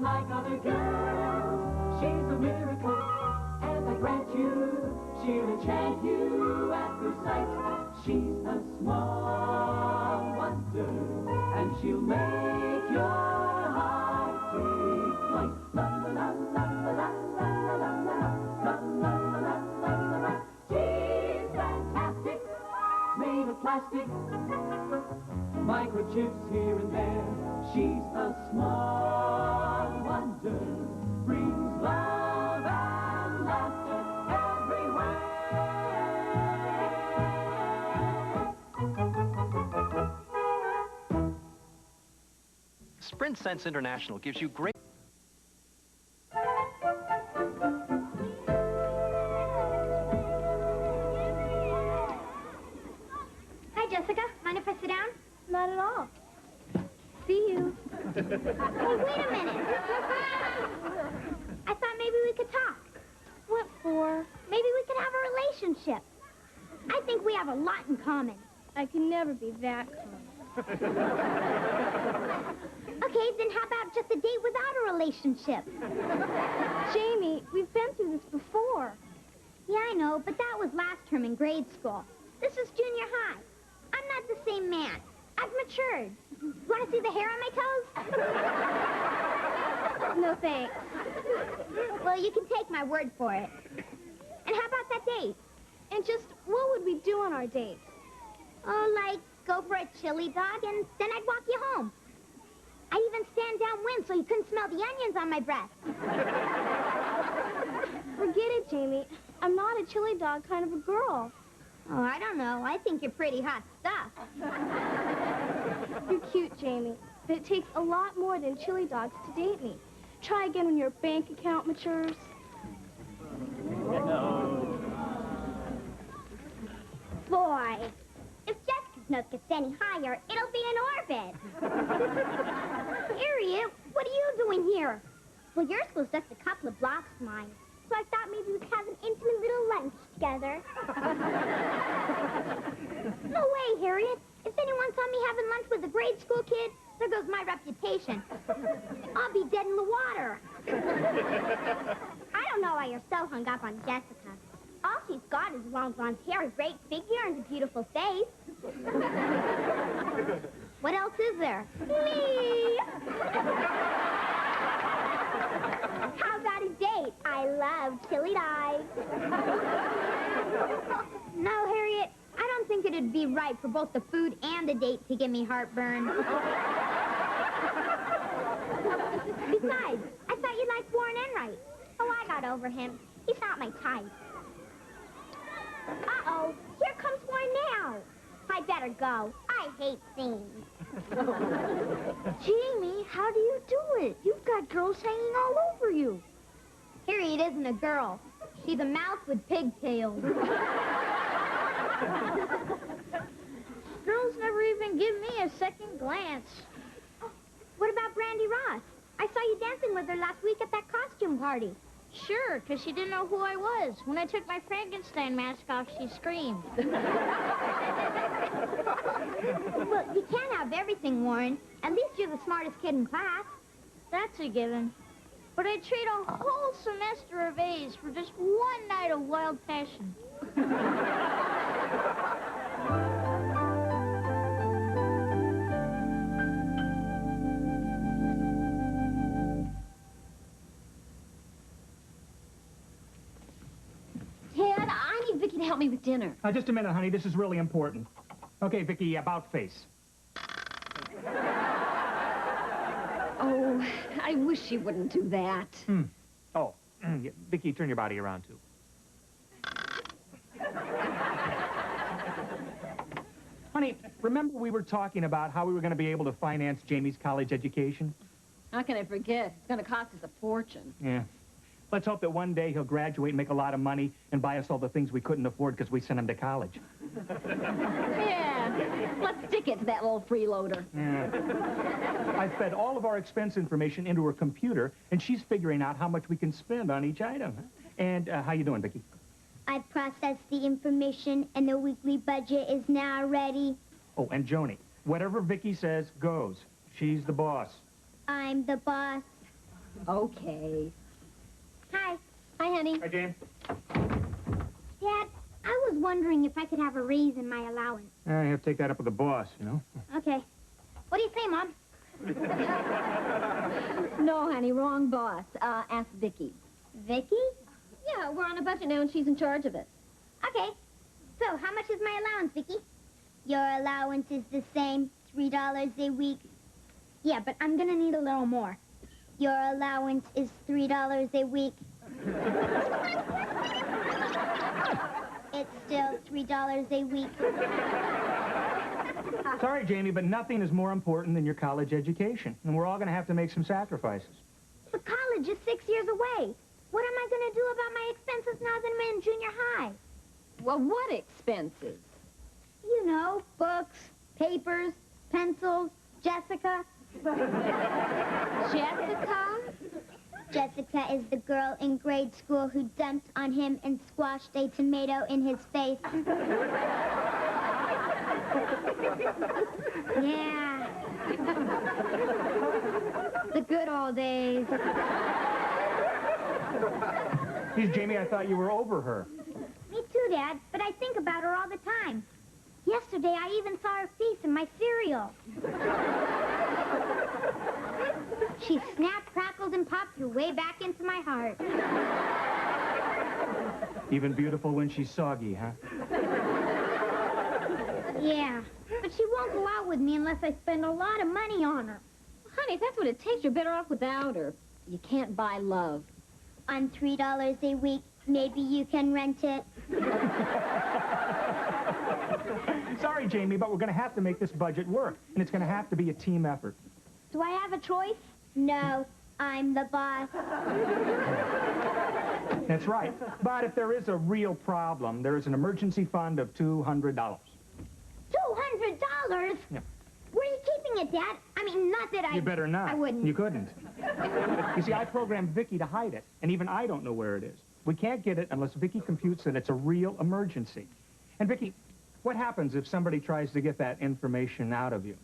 like other girls. She's a miracle, and I grant you, she'll enchant you at first sight. She's a small wonder, and she'll make your heart take flight. La la la la la la la la la la la la la la la. She's fantastic, made of plastic, microchips here and there. She's a small wonder, brings love and laughter everywhere. Sprint Sense International gives you great... Hi, Jessica. Mind if I sit down? Not at all. See you. Hey, wait a minute. I thought maybe we could talk. What for? Maybe we could have a relationship. I think we have a lot in common. I can never be that common. Okay, then how about just a date without a relationship? Jamie, we've been through this before. Yeah, I know, but that was last term in grade school. This is junior high. I'm not the same man. I've matured. Want to see the hair on my toes? No thanks. Well, you can take my word for it. And how about that date? And just what would we do on our dates? Oh, like go for a chili dog, and then I'd walk you home. I'd even stand downwind so you couldn't smell the onions on my breath. Forget it, Jamie. I'm not a chili dog kind of a girl. Oh, I don't know. I think you're pretty hot stuff. You're cute, Jamie, but it takes a lot more than chili dogs to date me. Try again when your bank account matures. Boy, if Jessica's nose gets any higher, it'll be in orbit. Harriet, what are you doing here? Well, your school's just a couple of blocks from mine, so I thought maybe we could have an intimate little lunch together. No way, Harriet. If anyone saw me having lunch with a grade school kid, there goes my reputation. I'll be dead in the water. I don't know why you're so hung up on Jessica. All she's got is long blonde hair, a great figure, and a beautiful face. What else is there? Me! How about a date? I love chili dogs. No, Harriet, I don't think it'd be right for both the food and the date to give me heartburn. Besides, I thought you liked Warren Enright. Oh, I got over him. He's not my type. Uh-oh, here comes Warren now. I better go. I hate scenes. Jamie, how do you do it? You've got girls hanging all over you. Harriet isn't a girl. She's a mouse with pigtails. Girls never even give me a second glance. What about Brandy Ross? I saw you dancing with her last week at that costume party. Sure, because she didn't know who I was. When I took my Frankenstein mask off, she screamed. Well, you can't have everything, Warren. At least you're the smartest kid in class. That's a given. But I'd trade a whole semester of A's for just one night of wild passion. Ted, I need Vicky to help me with dinner. Just a minute, honey. This is really important. Okay, Vicky, about face. Oh, I wish she wouldn't do that. Oh, yeah. Vicky, turn your body around, too. Honey, remember we were talking about how we were going to be able to finance Jamie's college education? How can I forget? It's going to cost us a fortune. Yeah. Let's hope that one day he'll graduate and make a lot of money and buy us all the things we couldn't afford because we sent him to college. Yeah, let's stick it to that little freeloader. Yeah. I fed all of our expense information into her computer, and she's figuring out how much we can spend on each item. And how you doing, Vicky? I've processed the information, and the weekly budget is now ready. Oh, and Joni, whatever Vicky says goes. She's the boss. I'm the boss. Okay. Hi. Hi, honey. Hi, Jane. Dad, I was wondering if I could have a raise in my allowance. I have to take that up with the boss, you know. Okay. What do you say, Mom? No, honey, wrong boss. Ask Vicky. Vicky? Yeah, we're on a budget now, and she's in charge of it. Okay. So, how much is my allowance, Vicky? Your allowance is the same, $3 a week. Yeah, but I'm gonna need a little more. Your allowance is $3 a week. It's still $3 a week. Sorry, Jamie, but nothing is more important than your college education. And we're all going to have to make some sacrifices. But college is 6 years away. What am I gonna do about my expenses now that I'm in junior high? Well, what expenses? You know, books, papers, pencils, Jessica. Jessica? Jessica is the girl in grade school who dumped on him and squashed a tomato in his face. Yeah. The good old days. Geez, Jamie, I thought you were over her. Me too, Dad, but I think about her all the time. Yesterday, I even saw her face in my cereal. She snapped, crackled, and popped her way back into my heart. Even beautiful when she's soggy, huh? Yeah, but she won't go out with me unless I spend a lot of money on her. Honey, if that's what it takes, you're better off without her. You can't buy love. On $3 a week, maybe you can rent it. Sorry, Jamie, but we're going to have to make this budget work. And it's going to have to be a team effort. Do I have a choice? No, I'm the boss. That's right. But if there is a real problem, there is an emergency fund of $200. $200? Yeah. Where are you keeping it, Dad? I mean, not that I... You better not. I wouldn't. You couldn't. You see, I programmed Vicky to hide it, and even I don't know where it is. We can't get it unless Vicky computes that it's a real emergency. And Vicky, what happens if somebody tries to get that information out of you?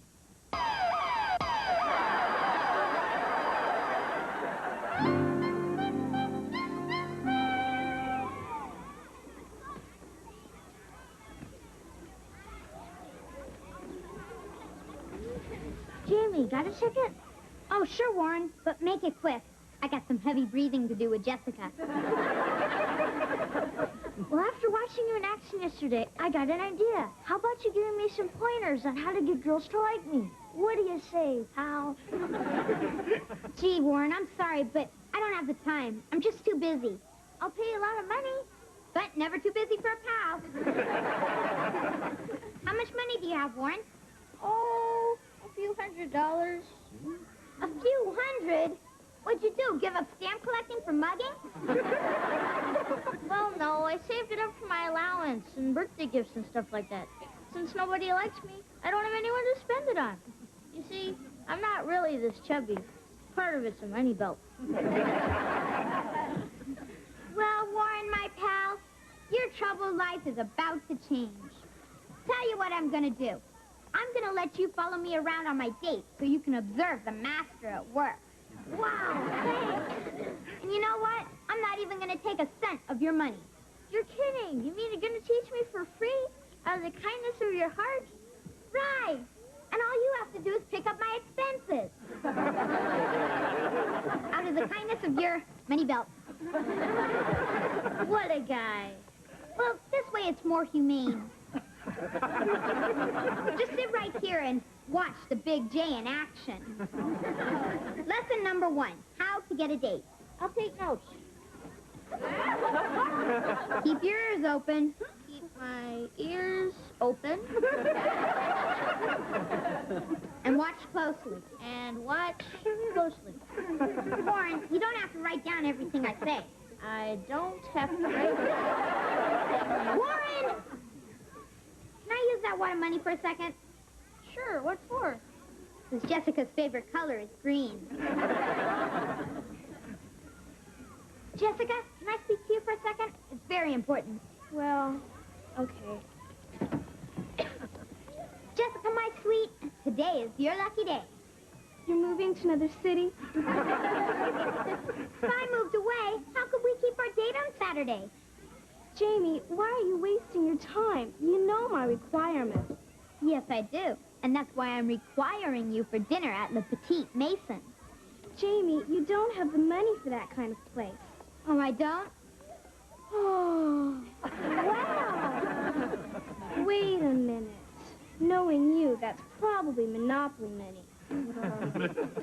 Jamie, got a ticket? Oh, sure, Warren, but make it quick. I got some heavy breathing to do with Jessica. Well, after watching you in action yesterday, I got an idea. How about you giving me some pointers on how to get girls to like me? What do you say, pal? Gee, Warren, I'm sorry, but I don't have the time. I'm just too busy. I'll pay you a lot of money. But never too busy for a pal. How much money do you have, Warren? Oh, a few $100s. A few hundred? What'd you do, give up stamp collecting for mugging? Well, no, I saved it up for my allowance and birthday gifts and stuff like that. Since nobody likes me, I don't have anyone to spend it on. You see, I'm not really this chubby. Part of it's a money belt. Well, Warren, my pal, your troubled life is about to change. Tell you what I'm gonna do. I'm gonna let you follow me around on my date so you can observe the master at work. Wow, thanks. And you know what? I'm not even gonna take a cent of your money. You're kidding. You mean you're going to teach me for free out of the kindness of your heart? Right. And all you have to do is pick up my expenses. Out of the kindness of your money belt. What a guy. Well, this way it's more humane. Just sit right here and watch the Big J in action. Lesson number 1, how to get a date. I'll take notes. Keep your ears open. Keep my ears open. And watch closely. And watch closely. Warren, you don't have to write down everything I say. I don't have to write down. Warren! Can I use that water money for a second? Sure, what for? Because Jessica's favorite color is green. Jessica, can I speak to you for a second? It's very important. Well, okay. Jessica, my sweet, today is your lucky day. You're moving reach another city. If I moved away, how could we keep our date on Saturday? Jamie, why are you wasting your time? You know my requirement. Yes, I do. And that's why I'm requiring you for dinner at Le Petit Mason. Jamie, you don't have the money for that kind of place. Oh, I don't? Oh, wow. Wait a minute. Knowing you, that's probably Monopoly money.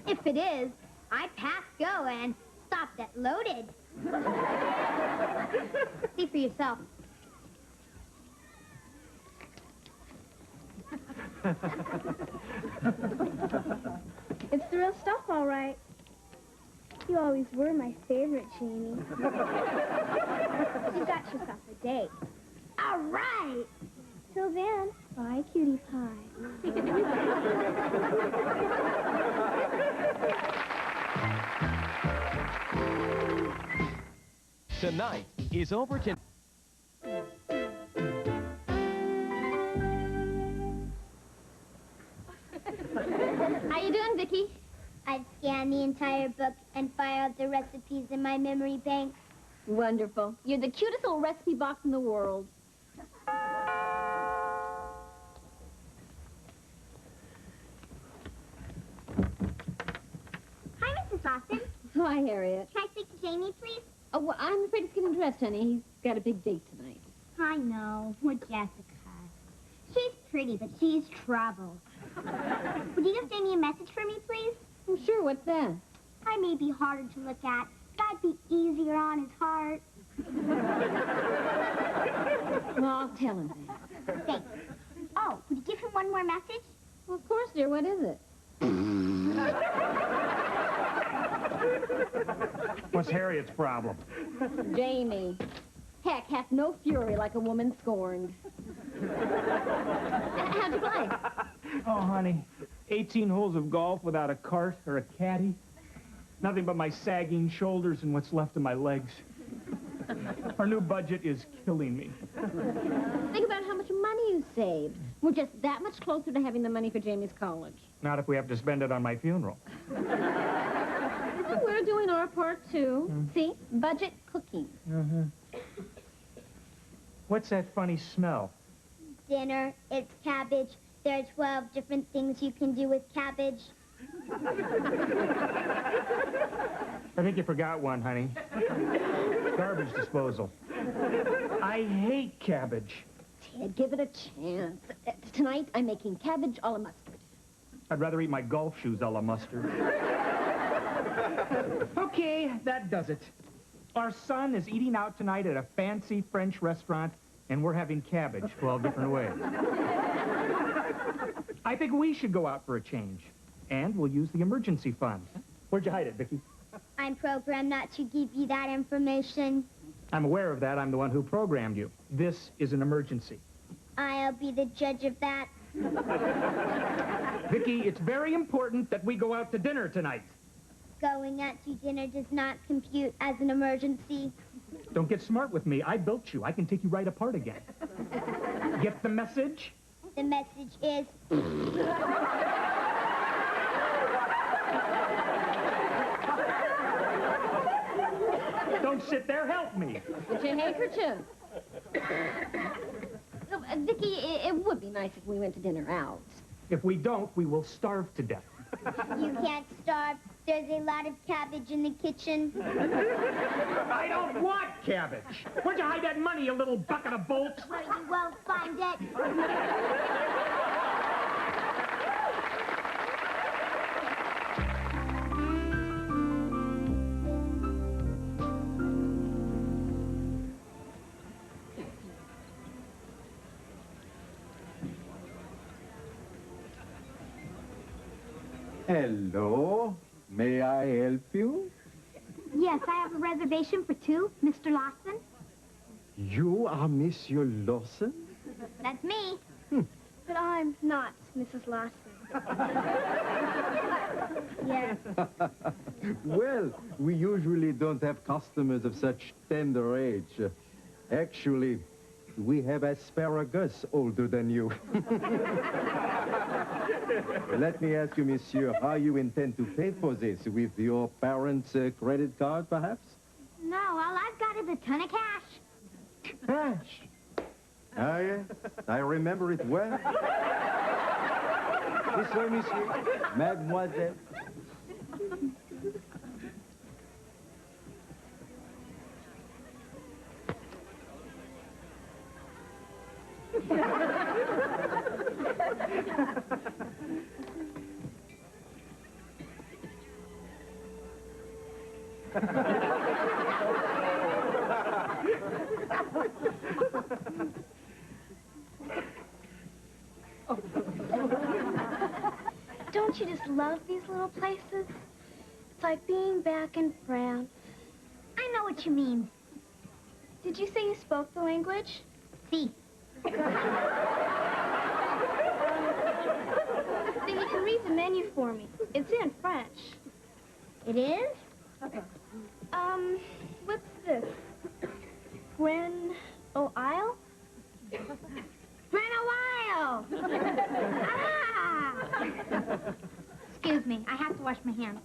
If it is, I passed go and stopped at loaded. See for yourself. It's the real stuff, all right. You always were my favorite, Jamie. You got yourself a date. All right. Till then, bye, cutie pie. Tonight is over to... How you doing, Vicky? I've scanned the entire book and filed the recipes in my memory bank. Wonderful. You're the cutest little recipe box in the world. Hi, Mrs. Lawson. Hi, Harriet. Can I speak to Jamie, please? Oh, well, I'm afraid he's getting dressed, honey. He's got a big date tonight. I know. With Jessica. She's pretty, but she's trouble. Would you give Jamie a message for me, please? Oh, sure, what's that? I may be harder to look at, but I'd be easier on his heart. Well, I'll tell him that. Thanks. Oh, would you give him one more message? Well, of course, dear. What is it? What's Harriet's problem? Jamie. Heck hath no fury like a woman scorned. How'd you play? Oh, honey, 18 holes of golf without a cart or a caddy. Nothing but my sagging shoulders and what's left of my legs. Our new budget is killing me. Think about how much money you saved. We're just that much closer to having the money for Jamie's college. Not if we have to spend it on my funeral. We're doing our part, too. See? Budget cooking. What's that funny smell? Dinner, it's cabbage. There are 12 different things you can do with cabbage. I think you forgot one, honey. Garbage disposal. I hate cabbage. Ted, give it a chance. Tonight, I'm making cabbage a la mustard. I'd rather eat my golf shoes a la mustard. Okay, that does it. Our son is eating out tonight at a fancy French restaurant, and we're having cabbage 12 different ways. I think we should go out for a change, and we'll use the emergency fund. Where'd you hide it, Vicky? I'm programmed not to give you that information. I'm aware of that. I'm the one who programmed you. This is an emergency. I'll be the judge of that. Vicky, it's very important that we go out to dinner tonight. Going out to dinner does not compute as an emergency. Don't get smart with me. I built you. I can take you right apart again. Get the message? The message is... Don't sit there. Help me. Get your handkerchief. No, Vicky, it would be nice if we went to dinner out. If we don't, we will starve to death. You can't starve. There's a lot of cabbage in the kitchen. I don't want cabbage. Where'd you hide that money, you little bucket of bolts? Where you won't find it. Hello. May I help you? Yes, I have a reservation for two, Mr. Lawson. You are Monsieur Lawson? That's me. But I'm not Mrs. Lawson. Yes. Well, we usually don't have customers of such tender age. Actually, we have asparagus older than you. Let me ask you, monsieur, how you intend to pay for this? With your parents' credit card, perhaps? No, all I've got is a ton of cash. Cash. Ah, yes. I remember it well. This way, monsieur. Mademoiselle. Don't you just love these little places? It's like being back in France. I know what you mean. Did you say you spoke the language? See. Then you can read the menu for me. It's in French. It is? What's this? Gren O'Isle? While. Ah! Excuse me, I have to wash my hands.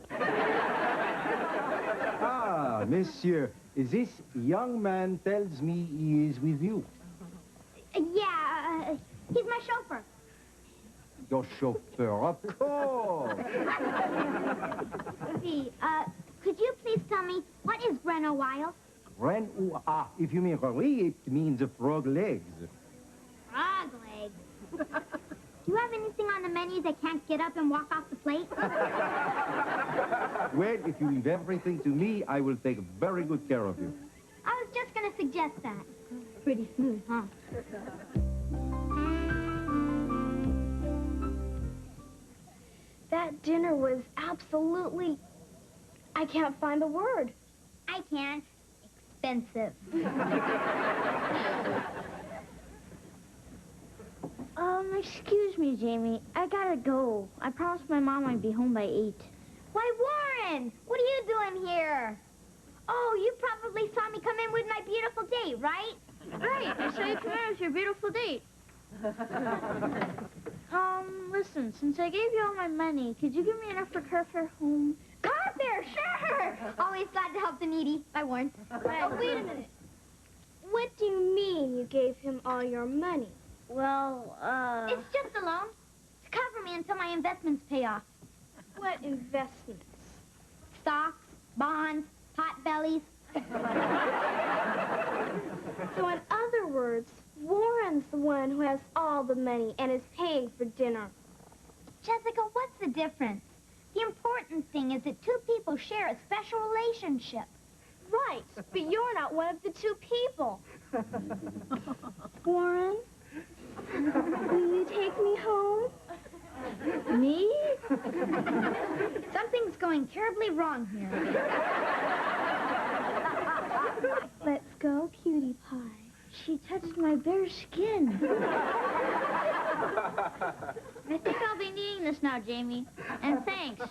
Ah, monsieur, this young man tells me he is with you. Yeah, he's my chauffeur. Your chauffeur, of course. See, could you please tell me, what is Greno Wild? Ren ou ah, if you mean really, it means frog legs. Frog legs. Do you have anything on the menu that can't get up and walk off the plate? Well, if you leave everything to me, I will take very good care of you. I was just going to suggest that. Pretty smooth, huh? That dinner was absolutely... I can't find the word. I can't. Expensive. Excuse me, Jamie. I gotta go. I promised my mom I'd be home by 8. Why, Warren, what are you doing here? Oh, you probably saw me come in with my beautiful date, right? Right, I saw you come in with your beautiful date. Listen, since I gave you all my money, could you give me enough for carfare home? Carfare, sure! Always glad to help the needy. Bye, Warren. Oh, wait a minute. What do you mean you gave him all your money? Well, It's just a loan to cover me until my investments pay off. What investments? Stocks, bonds, pot bellies. So in other words, Warren's the one who has all the money and is paying for dinner. Jessica, what's the difference? The important thing is that two people share a special relationship. Right, but you're not one of the two people. Warren, will you take me home? Me? Something's going terribly wrong here. Let's go, cutie pie. she touched my bare skin. I think I'll be needing this now, Jamie. And thanks.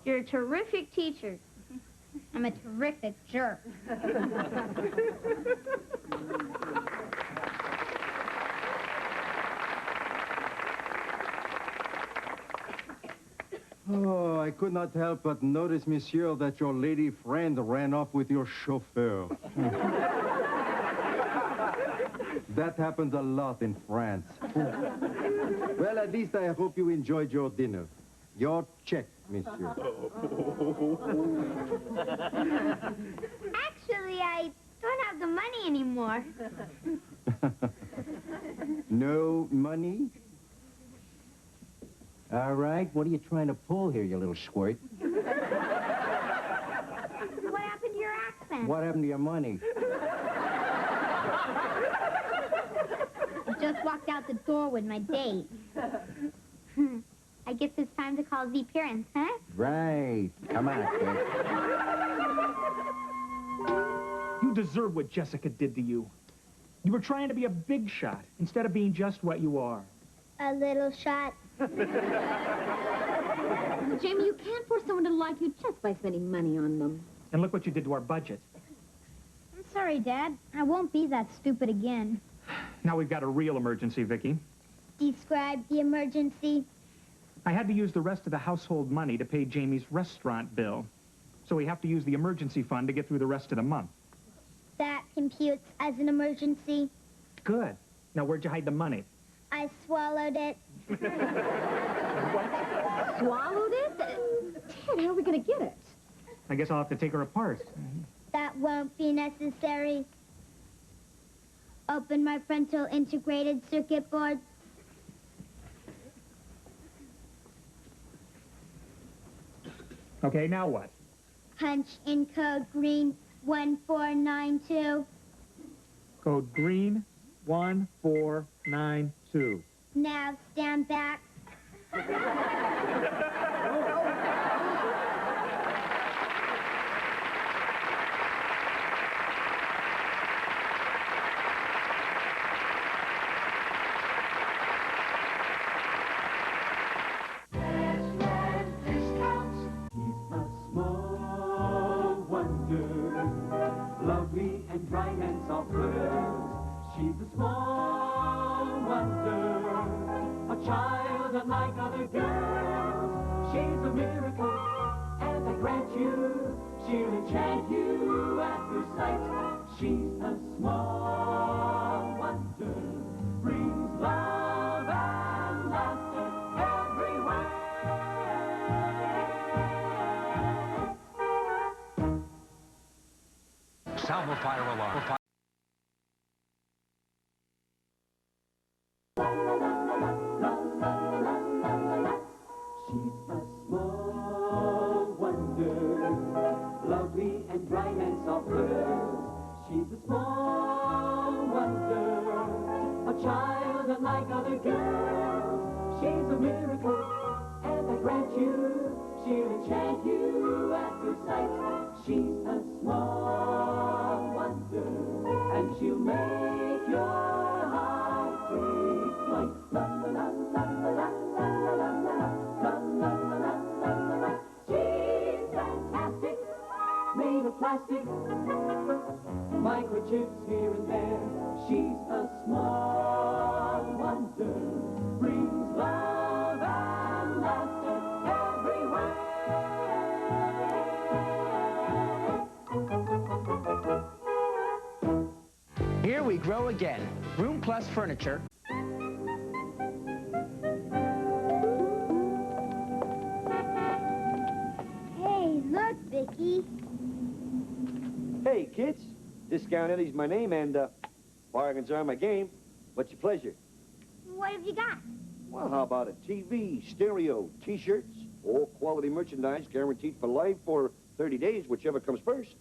You're a terrific teacher. I'm a terrific jerk. Oh, I could not help but notice, monsieur, that your lady friend ran off with your chauffeur. That happens a lot in France. Well, at least I hope you enjoyed your dinner. Your check, monsieur. Actually, I don't have the money anymore. No money? All right, what are you trying to pull here, you little squirt? What happened to your accent? What happened to your money? I just walked out the door with my date. I guess it's time to call the appearance, huh? Right. Come on, kid. You deserve what Jessica did to you. You were trying to be a big shot instead of being just what you are. A little shot. Jamie, you can't force someone to like you just by spending money on them. And look what you did to our budget. I'm sorry, Dad. I won't be that stupid again. Now we've got a real emergency, Vicky. Describe the emergency. I had to use the rest of the household money to pay Jamie's restaurant bill. So we have to use the emergency fund to get through the rest of the month. That computes as an emergency. Good. Now, where'd you hide the money? I swallowed it. Swallowed it? Ted, how are we going to get it? I guess I'll have to take her apart. That won't be necessary. Open my frontal integrated circuit board. Okay, now what? Punch in code green 1492. Code green 1492. Now stand back. Lovely and bright and soft pearls. She's a small wonder, a child unlike other girls. She's a miracle, and I grant you, she'll enchant you at first sight. She's a small wonder, brings love and laughter everywhere. Sound the fire alarm. She's a small wonder, lovely and bright and soft pearls. She's a small wonder, a child unlike other girls. She's a miracle, and I grant you, she'll enchant you at first sight. She's a small wonder, and she'll make your heart take flight. La la la la la la la la la la la la la la. She's fantastic, made of plastic, microchips here and there. She's a small wonder, brings love and laughter everywhere. Here we grow again. Room Plus Furniture. Hey, look, Vicky. Hey, kids. Discount Eddie's my name, and, bargains are my game. What's your pleasure? What have you got? Well, how about a TV, stereo, T-shirts, all quality merchandise guaranteed for life for 30 days, whichever comes first.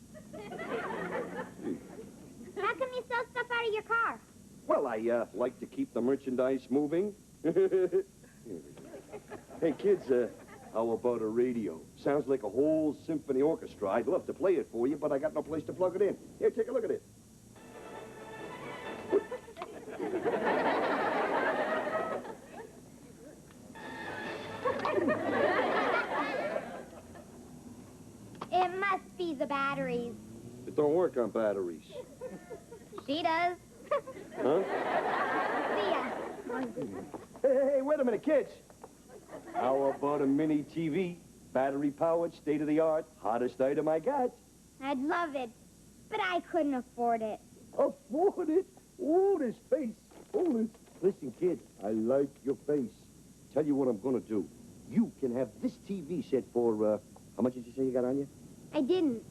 How come you sell stuff out of your car? Well, I, like to keep the merchandise moving. Hey, kids, how about a radio? Sounds like a whole symphony orchestra. I'd love to play it for you, but I got no place to plug it in. Here, take a look at it. It must be the batteries. It don't work on batteries. She does. Huh? See ya. Hey, wait a minute, kids. How about a mini TV? Battery-powered, state-of-the-art, hottest item I got. I'd love it, but I couldn't afford it. Afford it? Oh, this face. Oh, this. Listen, kid, I like your face. Tell you what I'm gonna do. You can have this TV set for, how much did you say you got on you? I didn't.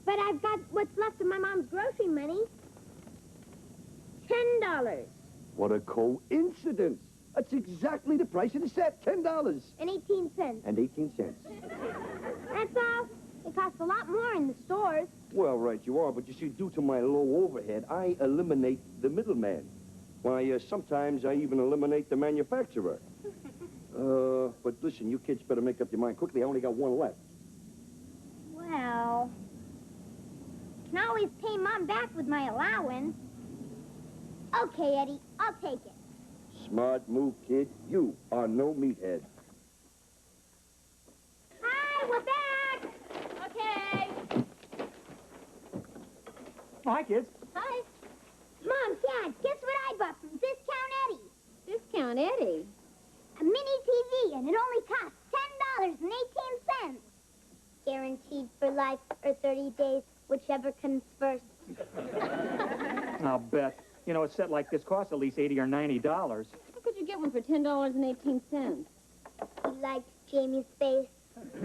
But I've got what's left of my mom's grocery money. $10. What a coincidence. That's exactly the price of the set, $10. And 18 cents. And 18 cents. That's all. It costs a lot more in the stores. Well, right you are, but you see, due to my low overhead, I eliminate the middleman. Why, sometimes I even eliminate the manufacturer. But listen, you kids better make up your mind quickly. I only got one left. Well, can always pay Mom back with my allowance. Okay, Eddie, I'll take it. Smart move, kid. You are no meathead. Hi, we're back. Okay. Oh, hi, kids. Hi. Mom, Dad, guess what bought from Discount Eddie. Discount Eddie. A mini TV, and it only costs $10.18. Guaranteed for life or 30 days, whichever comes first. I'll bet. You know, a set like this costs at least $80 or $90. How could you get one for $10.18? He likes Jamie's face. Yeah,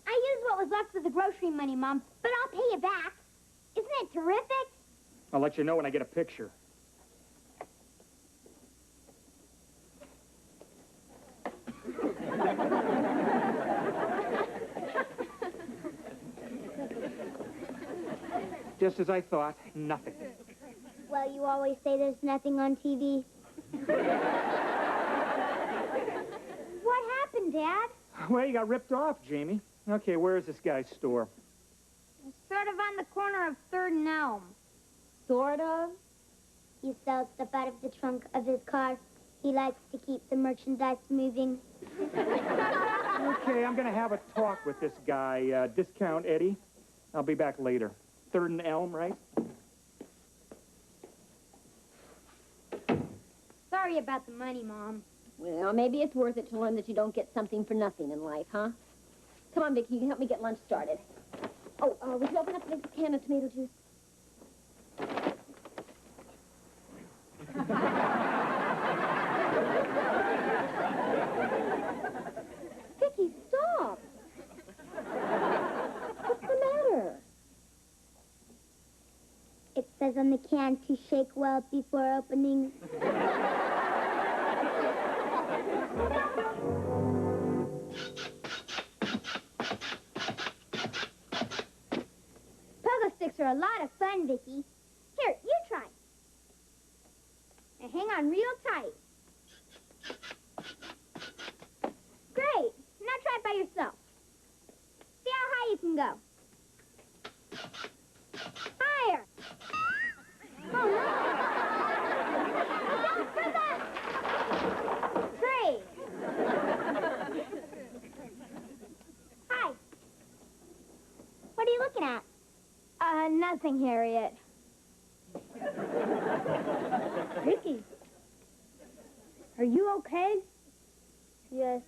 I used what was left of the grocery money, Mom, but I'll pay you back. Isn't it terrific? I'll let you know when I get a picture. Just as I thought, nothing. Well, you always say there's nothing on TV. What happened, Dad? Well, you got ripped off, Jamie. Okay, where is this guy's store? It's sort of on the corner of 3rd and Elm. Sort of. He sells stuff out of the trunk of his car. He likes to keep the merchandise moving. Okay, I'm going to have a talk with this guy, Discount Eddie. I'll be back later. 3rd and Elm, right? Sorry about the money, Mom. Well, maybe it's worth it to learn that you don't get something for nothing in life, huh? Come on, Vicky, you can help me get lunch started. Oh, would you open up this can of tomato juice? Vicky, stop! What's the matter? It says on the can to shake well before opening. Pogo sticks are a lot of fun, Vicky. Here, you try. Now hang on real tight. Great. Now try it by yourself. See how high you can go. Higher. Oh, no. For the tree. Hi. What are you looking at? Nothing, Harriet. Vicky, are you okay? Yes,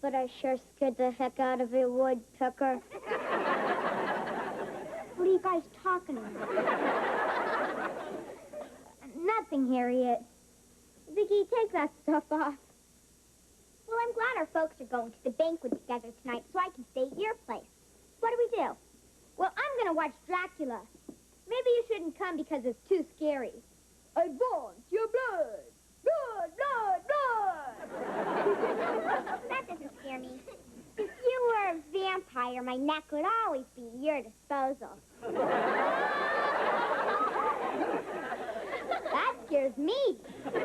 but I sure scared the heck out of a woodpecker. What are you guys talking about? Nothing, Harriet. Vicky, take that stuff off. Well, I'm glad our folks are going to the banquet together tonight so I can stay at your place. What do we do? Well, I'm going to watch Dracula. Maybe you shouldn't come because it's too scary. I want your blood. Blood, blood, blood. That doesn't scare me. If you were a vampire, my neck would always be at your disposal. That scares me. Hi,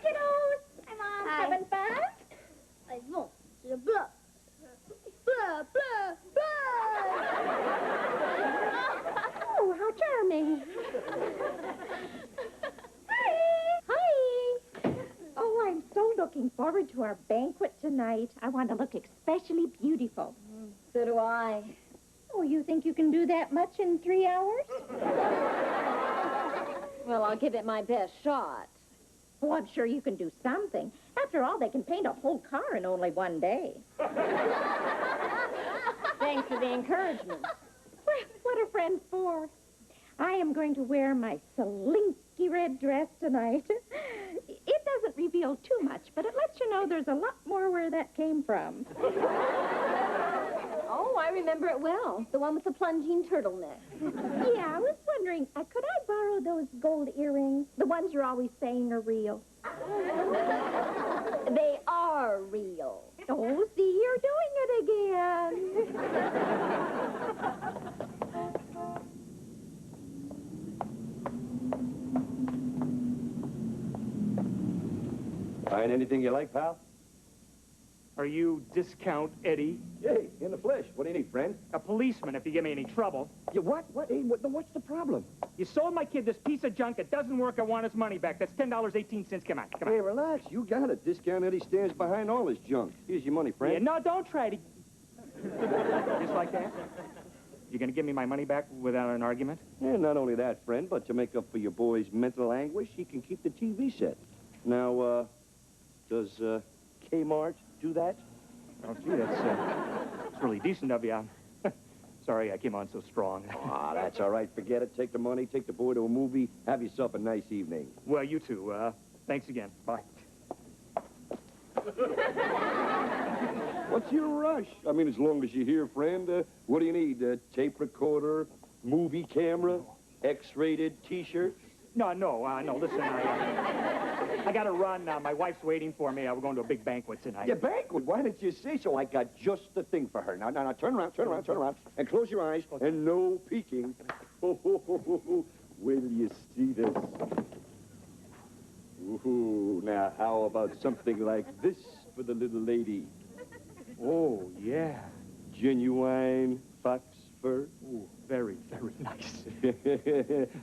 kiddos. Hi, Mom. Having fun? I want your blood. Blood, blood, blood. Oh, how charming. Hi. Oh, I'm so looking forward to our banquet tonight. I want to look especially beautiful. So do I. Oh, you think you can do that much in 3 hours? Well, I'll give it my best shot. Oh, I'm sure you can do something. After all, they can paint a whole car in only 1 day. Thanks for the encouragement. Well, what are friends for? I am going to wear my slinky red dress tonight. It doesn't reveal too much, but it lets you know there's a lot more where that came from. Oh, I remember it well. The one with the plunging turtleneck. Yeah, I was wondering, could I borrow those gold earrings? The ones you're always saying are real. They are real. Oh, see, you're doing it again. Find anything you like, pal? Are you Discount Eddie? Hey, in the flesh. What do you need, friend? A policeman if you give me any trouble. You what? What? Hey, what's the problem? You sold my kid this piece of junk. It doesn't work. I want his money back. That's $10.18. Come on, come on. Hey, relax. You got it. Discount Eddie stands behind all this junk. Here's your money, friend. Yeah, no, don't try to... Just like that? You gonna give me my money back without an argument? Yeah, not only that, friend, but to make up for your boy's mental anguish, he can keep the TV set. Now, does Kmart do that? Oh, gee, that's really decent of you. Sorry I came on so strong. Ah, that's all right. Forget it. Take the money, take the boy to a movie, have yourself a nice evening. Well, you too. Thanks again. Bye. What's your rush? I mean, as long as you're here, friend, what do you need? A tape recorder, movie camera, X-rated T-shirt? No, listen, I got to run. My wife's waiting for me. We're going to a big banquet tonight. Yeah, banquet? Why didn't you say so? I got just the thing for her. Now, turn around, and close your eyes, and no peeking. Wait till you see this. Ooh, now, how about something like this for the little lady? Oh, yeah. Genuine fox fur? Ooh, very, very nice.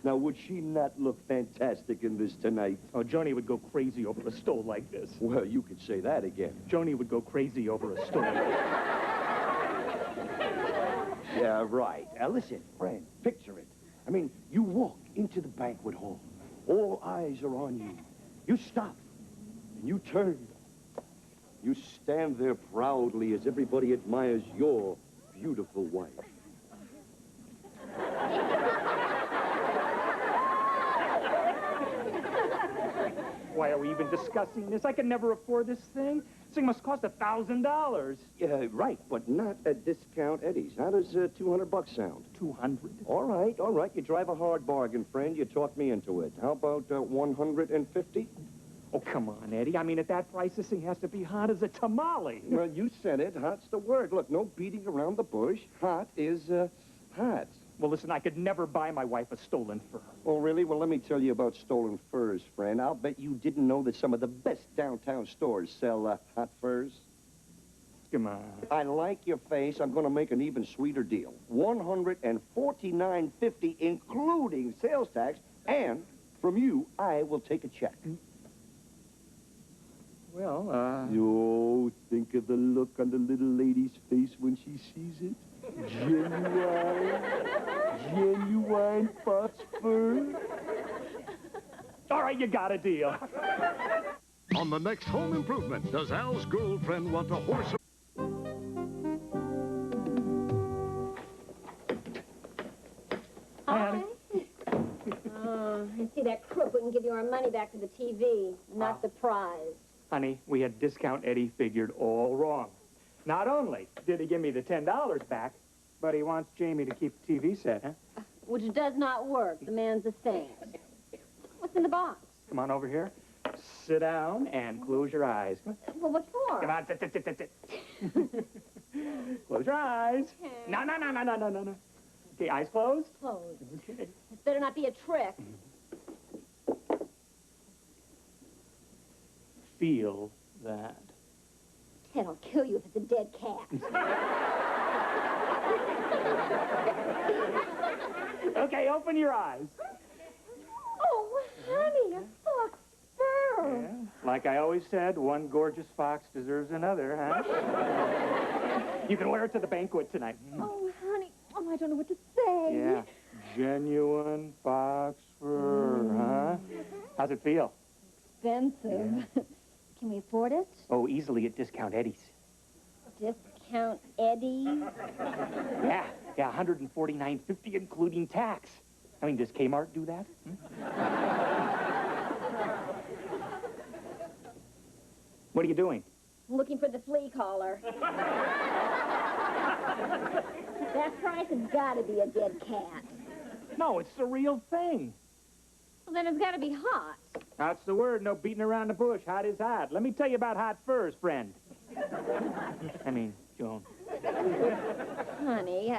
Now, would she not look fantastic in this tonight? Oh, Joni would go crazy over a stole like this. Well, you could say that again. Joni would go crazy over a stole. Yeah, right. Now, listen, friend, picture it. I mean, you walk into the banquet hall. All eyes are on you. You stop, and you turn. You stand there proudly as everybody admires your beautiful wife. Why are we even discussing this? I can never afford this thing. This thing must cost $1,000. Yeah, right, but not at Discount Eddie's. How does $200 sound? 200? All right. You drive a hard bargain, friend. You talked me into it. How about 150? Oh, come on, Eddie. I mean, at that price, this thing has to be hot as a tamale. Well, you said it. Hot's the word. Look, no beating around the bush. Hot is hot. Well, listen, I could never buy my wife a stolen fur. Oh, really? Well, let me tell you about stolen furs, friend. I'll bet you didn't know that some of the best downtown stores sell hot furs. Come on. I like your face. I'm going to make an even sweeter deal. $149.50, including sales tax, and from you, I will take a check. Well, Oh, think of the look on the little lady's face when she sees it. Genuine fox fur. All right, you got a deal. On the next Home Improvement, does Al's girlfriend want a horse? Hi. I see that crook wouldn't give you our money back for the TV, not the prize. Honey, we had Discount Eddie figured all wrong. Not only did he give me the $10 back, but he wants Jamie to keep the TV set, huh? Which does not work. The man's a saint. What's in the box? Come on over here. Sit down and close your eyes. Well, what for? Come on. Close your eyes. Okay. No. Okay, eyes closed? Closed. Okay. This better not be a trick. Feel that. Ted, I'll kill you if it's a dead cat. Okay, open your eyes. Oh, honey, a fox fur. Yeah. Like I always said, one gorgeous fox deserves another, huh? You can wear it to the banquet tonight. Oh, honey. Oh, I don't know what to say. Yeah. Genuine fox fur, huh? How's it feel? Expensive. Yeah. Can we afford it? Oh, easily at Discount Eddie's. Discount Eddie? Yeah, $149.50 including tax. I mean, does Kmart do that? What are you doing? I'm looking for the flea collar. That price has got to be a dead cat. No, it's the real thing. Well, then it's got to be hot. That's the word. No beating around the bush. Hot is hot. Let me tell you about hot furs, friend. I mean, Joan. Honey,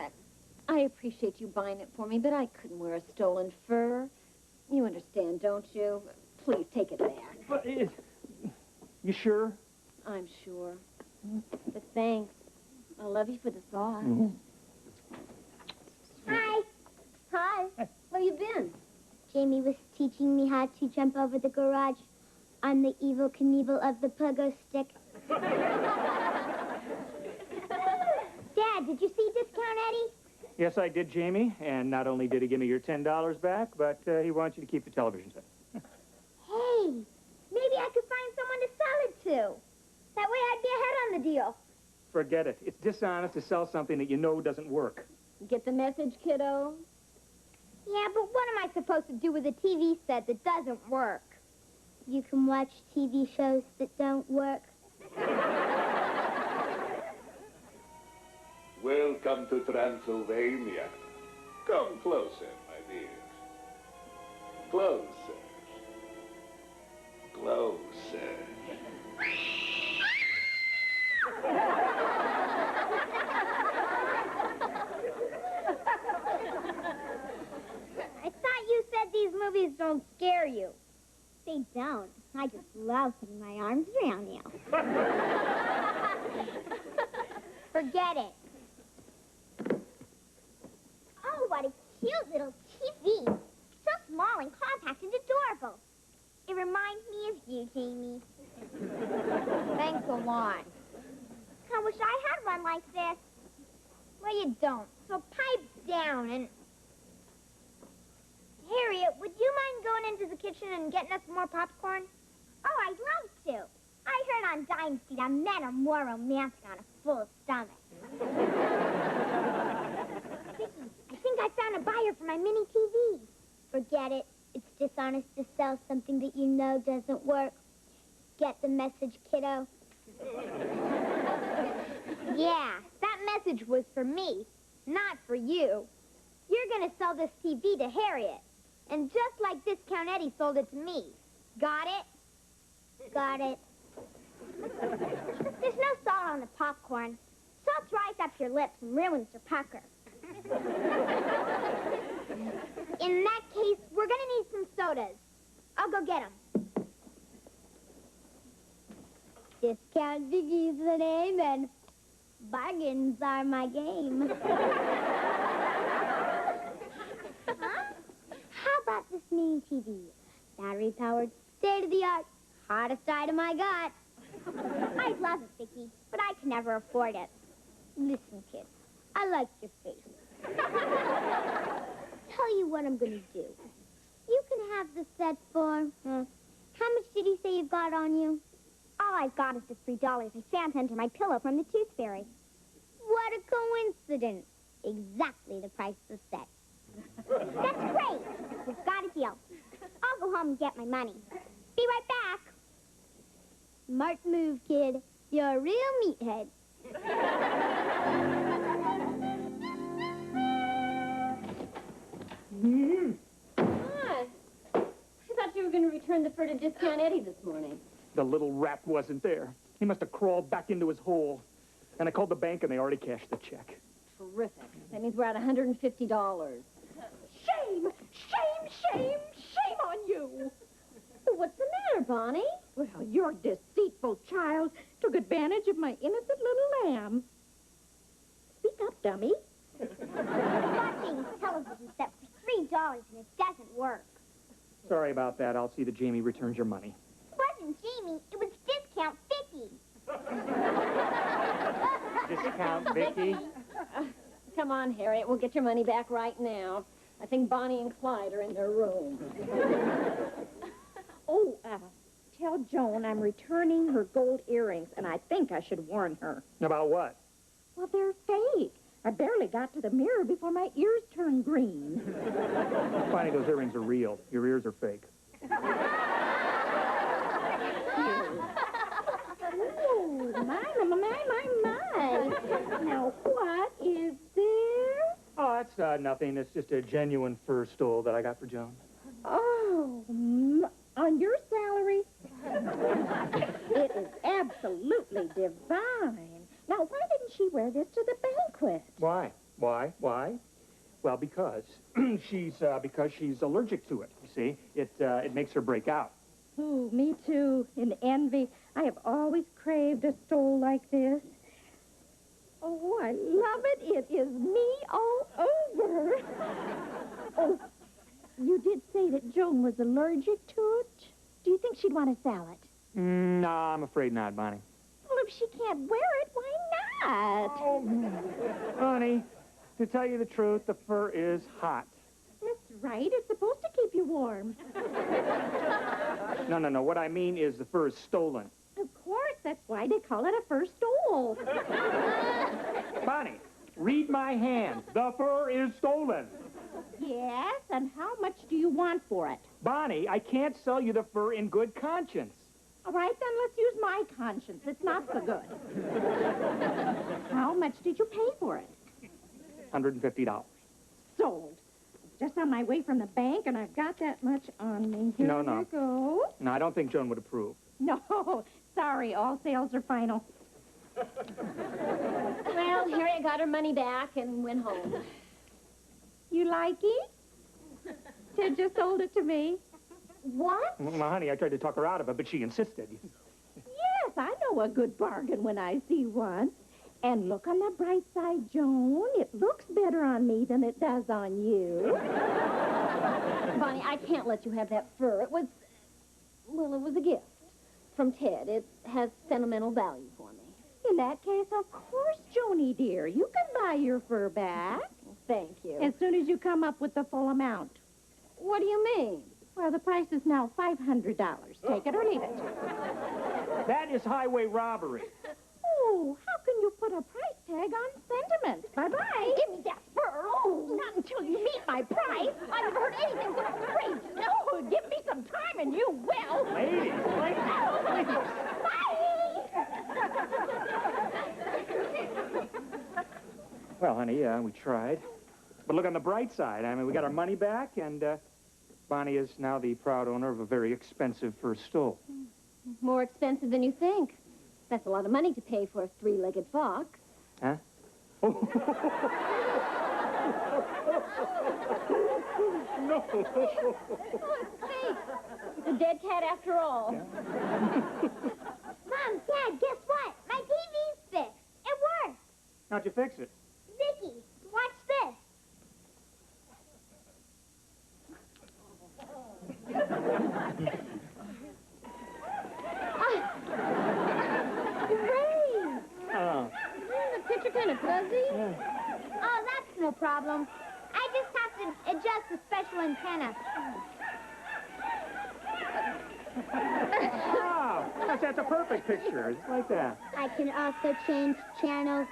I appreciate you buying it for me, but I couldn't wear a stolen fur. You understand, don't you? Please take it back. But you sure? I'm sure. But thanks. I love you for the thought. Hi. Hi. Where you been? Jamie was teaching me how to jump over the garage on the Evel Knievel of the pogo stick. Dad, did you see Discount Eddie? Yes, I did, Jamie. And not only did he give me your $10 back, but he wants you to keep the television set. Hey, maybe I could find someone to sell it to. That way I'd be ahead on the deal. Forget it. It's dishonest to sell something that you know doesn't work. Get the message, kiddo? Yeah, but what am I supposed to do with a TV set that doesn't work? You can watch TV shows that don't work. Welcome to Transylvania. Come closer, my dears. Closer. Closer. I thought you said these movies don't scare you. They don't. I just love putting my arms around you. Forget it. Oh, what a cute little TV. So small and compact and adorable. It reminds me of you, Jamie. Thanks a lot. I wish I had one like this. Well, you don't. So pipe down and... Harriet, would you mind going into the kitchen and getting us more popcorn? Oh, I'd love to. I heard on Dynasty that men are more romantic on a full stomach. Vicky, I think I found a buyer for my mini TV. Forget it. It's dishonest to sell something that you know doesn't work. Get the message, kiddo? Yeah, that message was for me, not for you. You're gonna sell this TV to Harriet. And just like Discount Eddie sold it to me. Got it? Got it. There's no salt on the popcorn. Salt dries up your lips and ruins your pucker. In that case, we're gonna need some sodas. I'll go get them. Discount Vicky's the name, and bargains are my game. Huh? How about this mini TV? Battery-powered, state-of-the-art, hottest item I got. I'd love it, Vicky, but I can never afford it. Listen, kid, I like your face. Tell you what I'm gonna do. You can have the set for, how much did he say you've got on you? All I've got is just $3 I found under my pillow from the Tooth Fairy. What a coincidence. Exactly the price of the set. That's great. We've got a deal. I'll go home and get my money. Be right back. Smart move, kid. You're a real meathead. Hi. I thought you were going to return the fur to Discount Eddie this morning. The little rat wasn't there. He must have crawled back into his hole. And I called the bank, and they already cashed the check. Terrific. That means we're at $150. Shame! Shame, shame, shame on you! What's the matter, Bonnie? Well, your deceitful child took advantage of my innocent little lamb. Speak up, dummy. Watching television set for $3 and it doesn't work. Sorry about that. I'll see that Jamie returns your money. It wasn't Jamie. It was Discount Vicky. Discount Vicky? Come on, Harriet. We'll get your money back right now. I think Bonnie and Clyde are in their room. Oh, tell Joan I'm returning her gold earrings, and I think I should warn her. About what? Well, they're fake. I barely got to the mirror before my ears turned green. Bonnie, those earrings are real. Your ears are fake. Oh, my. Now, what is this? Oh, that's nothing. It's just a genuine fur stole that I got for Joan. Oh, on your salary? It is absolutely divine. Now, why didn't she wear this to the banquet? Why? Why? Well, because she's allergic to it. You see, it makes her break out. Ooh, me too. In envy, I have always craved a stole like this. Oh, I love it. It is me all over. Oh, you did say that Joan was allergic to it? Do you think she'd want to sell it? No, I'm afraid not, Bonnie. Well, if she can't wear it, why not? Oh, Bonnie, To tell you the truth, the fur is hot. That's right. It's supposed to keep you warm. No. What I mean is the fur is stolen. Of course. That's why they call it a fur stole. Bonnie, read my hand. The fur is stolen. Yes, and how much do you want for it? Bonnie, I can't sell you the fur in good conscience. All right, then let's use my conscience. It's not so good. How much did you pay for it? $150. Sold. Just on my way from the bank, and I've got that much on me. Here No. you go. No, I don't think Joan would approve. No, sorry, all sales are final. Well, Harriet got her money back and went home. You like it? Ted just sold it to me. What? Well, honey, I tried to talk her out of it, but she insisted. Yes, I know a good bargain when I see one. And look on the bright side, Joan. It looks better on me than it does on you. Bonnie, I can't let you have that fur. It was a gift from Ted. It has sentimental value for me. In that case, of course, Joni, dear. You can buy your fur back. Thank you. As soon as you come up with the full amount. What do you mean? Well, the price is now $500. Take it or leave it. That is highway robbery. Oh, how can you put a price tag on sentiment? Bye-bye. Give me that fur. Oh, Not until you meet my price. I've never heard anything so outrageous. No, give me some time and you will. Ladies. Well, honey, we tried. But look on the bright side. I mean, we got our money back, and Bonnie is now the proud owner of a very expensive fur stole. More expensive than you think. That's a lot of money to pay for a three-legged fox. Huh? No. Hey, it's a dead cat after all. Mom, Dad, guess what? My TV's fixed. It works. How'd you fix it? Vicky, watch this. Great! Oh. The picture kind of fuzzy. Oh, that's no problem. I just have to adjust the special antenna. Wow. That's a perfect picture. It's like that. I can also change channels.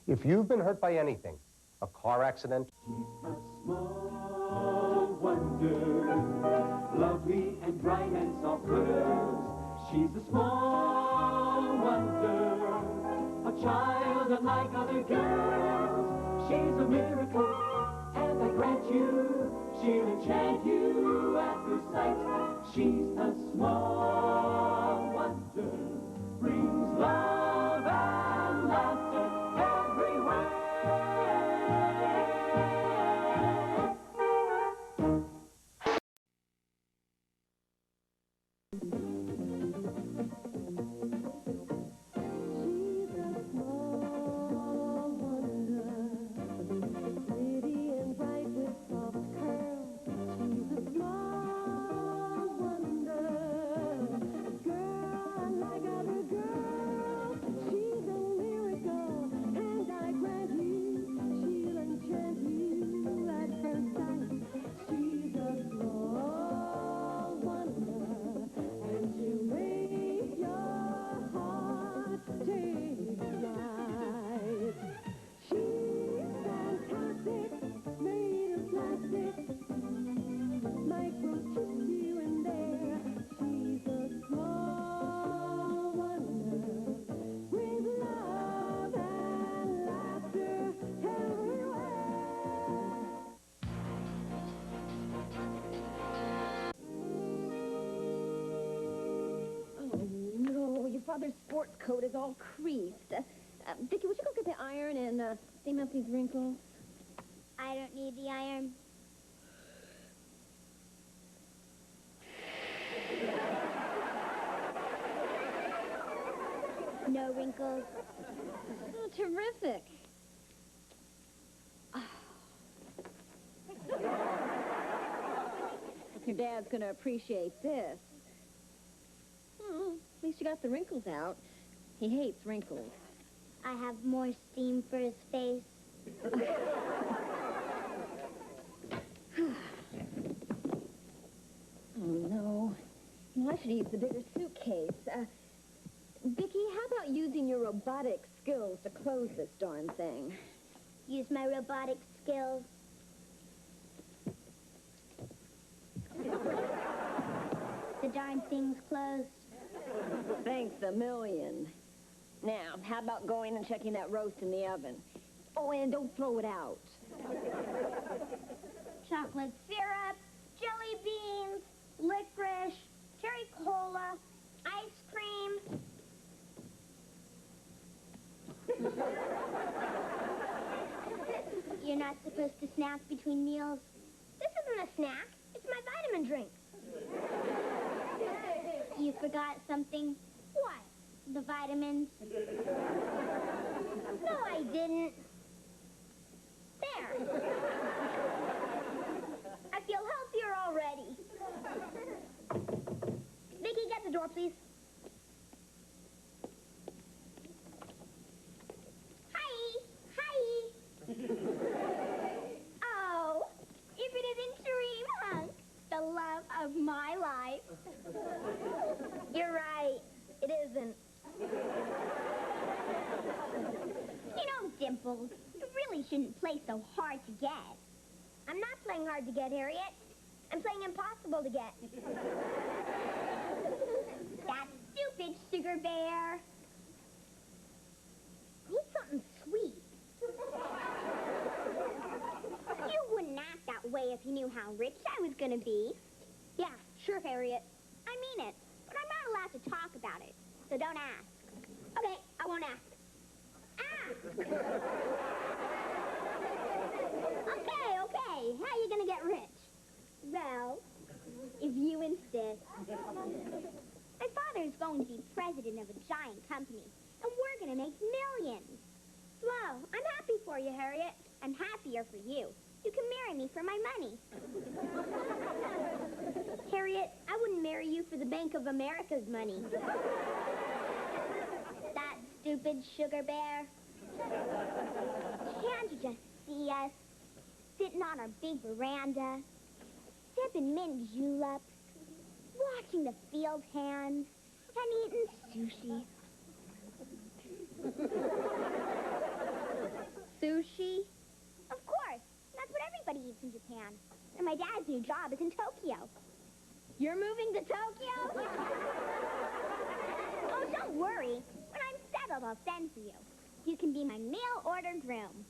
If you've been hurt by anything, a car accident, A small wonder, lovely and bright and soft curves. She's a small wonder, a child unlike other girls. She's a miracle, and I grant you, she'll enchant you at first sight. She's a small wonder, brings love and laughter everywhere. Father's sports coat is all creased. Vicki, would you go get the iron and steam up these wrinkles? I don't need the iron. No wrinkles. Oh, terrific. Your dad's gonna appreciate this. Well, at least you got the wrinkles out. He hates wrinkles. I have more steam for his face. Oh, no. You know, I should use the bigger suitcase. Vicki, how about using your robotic skills to close this darn thing? Use my robotic skills. The darn thing's closed. Thanks a million. Now, how about going and checking that roast in the oven? Oh, and don't throw it out. Chocolate syrup, jelly beans, licorice, cherry cola, ice cream. You're not supposed to snack between meals. This isn't a snack. It's my vitamin drink. You forgot something. What? The vitamins. No, I didn't. There. I feel healthier already. Vicki, get the door, please. Hi. Hi. Oh, if it isn't Dream Hunk, the love of my life. You're right. It isn't. You know, Dimples, you really shouldn't play so hard to get. I'm not playing hard to get, Harriet. I'm playing impossible to get. That stupid sugar bear. Need something sweet. You wouldn't act that way if you knew how rich I was gonna be. Yeah, sure, Harriet. I mean it. But I'm not allowed to talk about it. So don't ask. Okay, I won't ask. Ask! Okay. How are you gonna get rich? Well, if you insist. My father's going to be president of a giant company, and we're gonna make millions. Well, I'm happy for you, Harriet. I'm happier for you. You can marry me for my money. Harriet, I wouldn't marry you for the Bank of America's money. That stupid sugar bear. Can't you just see us? Sitting on our big veranda, sipping mint juleps, watching the field hands, and eating sushi. Sushi? Of course. That's what everybody eats in Japan. And my dad's new job is in Tokyo. You're moving to Tokyo? Oh, don't worry. When I'm settled, I'll send for you. You can be my mail-order groom.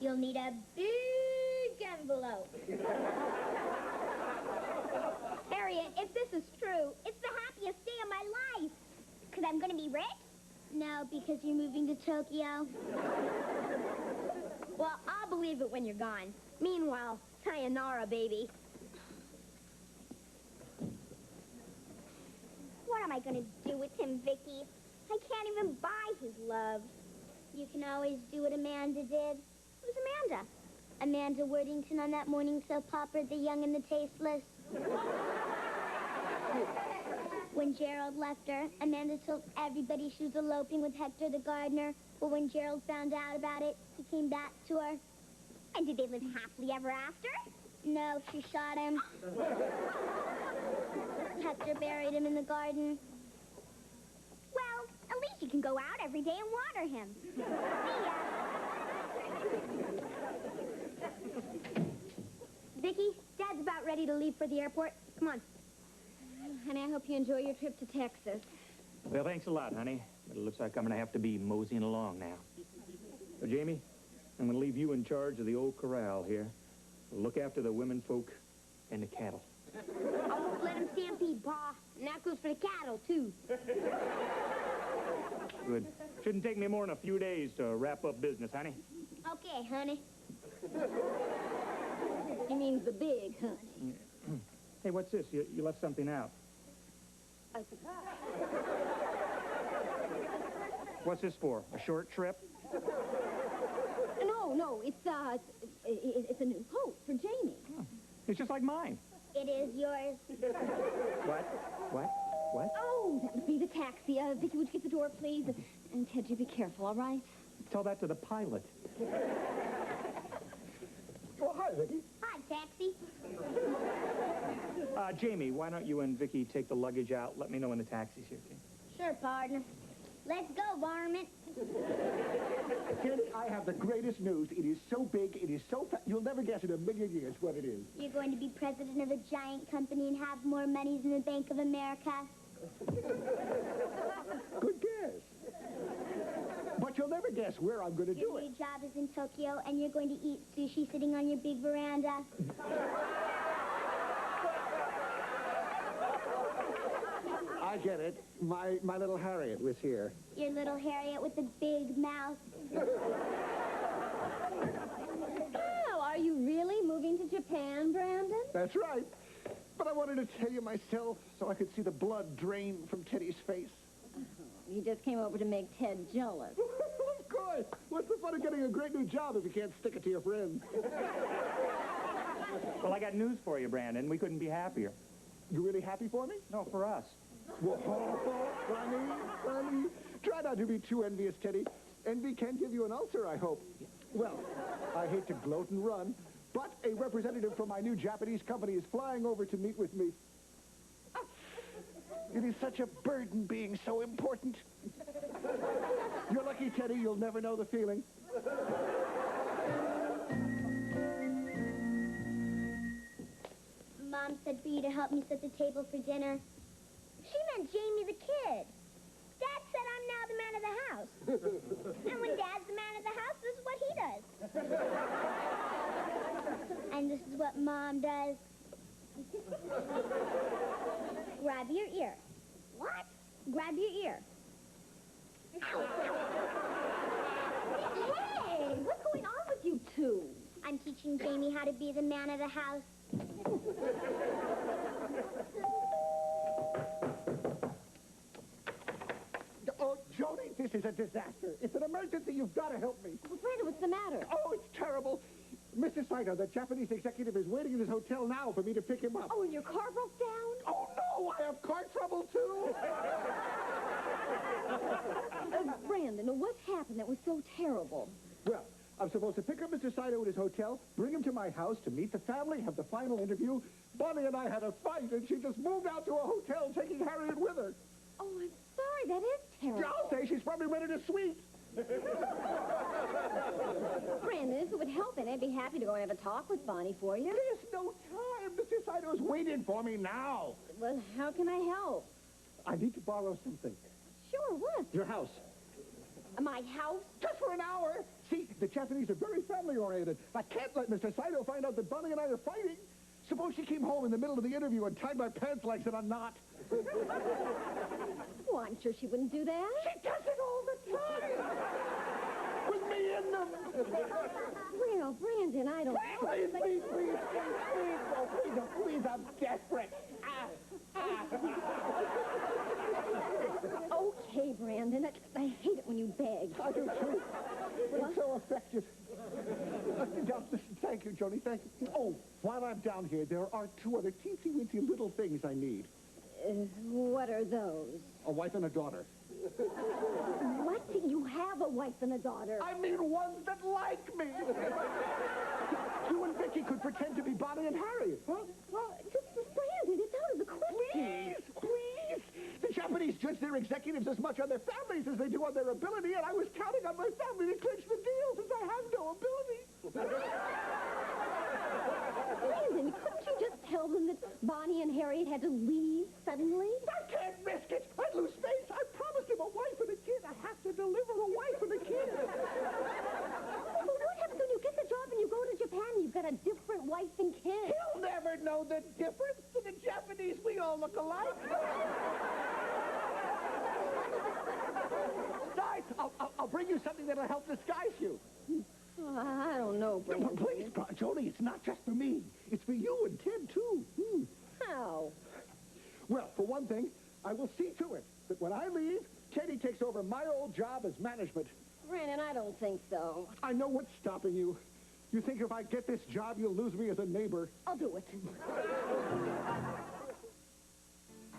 You'll need a big envelope. Harriet, if this is true, it's the happiest day of my life. Because I'm going to be rich? No, because you're moving to Tokyo. Well, I'll believe it when you're gone. Meanwhile, sayonara, baby. What am I going to do with him, Vicki? I can't even buy his love. You can always do what Amanda did. Who's Amanda? Amanda Worthington on that morning soap opera, The Young and the Tasteless. When Gerald left her, Amanda told everybody she was eloping with Hector the gardener. But when Gerald found out about it, he came back to her. And did they live happily ever after? No, she shot him. Hector buried him in the garden. Well, at least you can go out every day and water him. See ya. Vicki, Dad's about ready to leave for the airport. Come on. Honey, I hope you enjoy your trip to Texas. Well, thanks a lot, honey. But it looks like I'm going to have to be moseying along now. So, Jamie, I'm going to leave you in charge of the old corral here. Look after the women folk and the cattle. I won't let him stampede, Pa. And that goes for the cattle, too. Good. Shouldn't take me more than a few days to wrap up business, honey. Okay, honey. He means the big, honey. Hey, what's this? You left something out. What's this for? A short trip? No, it's a new coat for Jamie. Oh. It's just like mine. It is yours. What? Oh, that must be the taxi. Vicky, would you get the door, please? And Ted, you be careful, all right? Tell that to the pilot. Oh, hi, Vicky. Hi, taxi. Jamie, why don't you and Vicky take the luggage out? Let me know when the taxi's here, Jamie. Sure, partner. Let's go, varmint. Kid, I have the greatest news. It is so big, it is so fat, you'll never guess in a million years what it is. You're going to be president of a giant company and have more money than the Bank of America. Good guess. But you'll never guess where I'm going to do Your it. new job is in Tokyo, and you're going to eat sushi sitting on your big veranda. I get it. My little Harriet was here. Your little Harriet with the big mouth. Oh, are you really moving to Japan, Brandon? That's right. But I wanted to tell you myself so I could see the blood drain from Teddy's face. You just came over to make Ted jealous. Of course. What's the fun of getting a great new job if you can't stick it to your friends? Well, I got news for you, Brandon. We couldn't be happier. You really happy for me? No, for us. Funny. Try not to be too envious, Teddy. Envy can give you an ulcer, I hope. Well, I hate to gloat and run, but a representative from my new Japanese company is flying over to meet with me. It is such a burden being so important. You're lucky, Teddy. You'll never know the feeling. Mom said for you to help me set the table for dinner. She meant Jamie the kid. Dad said I'm now the man of the house. And when Dad's the man of the house, this is what he does. And this is what Mom does. Grab your ear. What? Grab your ear. Hey, what's going on with you two? I'm teaching Jamie how to be the man of the house. Oh, Jody, this is a disaster. It's an emergency. You've got to help me. Well, Brandon, what's the matter? Oh, it's terrible. Mr. Saito, the Japanese executive, is waiting in his hotel now for me to pick him up. Oh, and your car broke down? Oh, no, I have car trouble, too. Brandon, what happened that was so terrible? Well, I'm supposed to pick up Mr. Saito at his hotel, bring him to my house to meet the family, have the final interview. Bonnie and I had a fight, and she just moved out to a hotel, taking Harriet with her. Oh, I'm sorry. That is terrible. I'll say she's probably ready to sweep. Brandon, if it would help, and I'd be happy to go and have a talk with Bonnie for you. There's no time. Mr. Saito's waiting for me now. Well, how can I help? I need to borrow something. Sure, what? Your house. My house? Just for an hour. See, the Japanese are very family-oriented. I can't let Mr. Saito find out that Bonnie and I are fighting. Suppose she came home in the middle of the interview and tied my pants legs in a knot. Well, I'm sure she wouldn't do that. She does it all the time. With me in them. Well, Brandon, I don't... Please, please, I'm desperate. Okay, Brandon. I hate it when you beg. I do, too. But it's so effective. Listen, thank you, Joni, thank you. Oh, while I'm down here, there are two other teensy-weensy little things I need. What are those? A wife and a daughter. What? You have a wife and a daughter. I mean ones that like me. You and Vicky could pretend to be Bonnie and Harriet, huh? Well, Brandon, it's out of the question. Please. The Japanese judge their executives as much on their families as they do on their ability, and I was counting on my family to clinch the deal since I have no ability. Brandon, couldn't you just tell them that Bonnie and Harriet had to leave suddenly? I can't risk it. I'd lose face. I promised him a wife and a kid. I have to deliver a wife and a kid. Well, what happens when you get the job and you go to Japan and you've got a different wife and kid? He'll never know the difference. To the Japanese, we all look alike. Besides, I'll bring you something that'll help disguise you. I don't know, Brandon. Please, Joni, it's not just for me. It's for you and Ted, too. How? Well, for one thing, I will see to it that when I leave, Teddy takes over my old job as management. Brandon, I don't think so. I know what's stopping you. You think if I get this job, you'll lose me as a neighbor? I'll do it.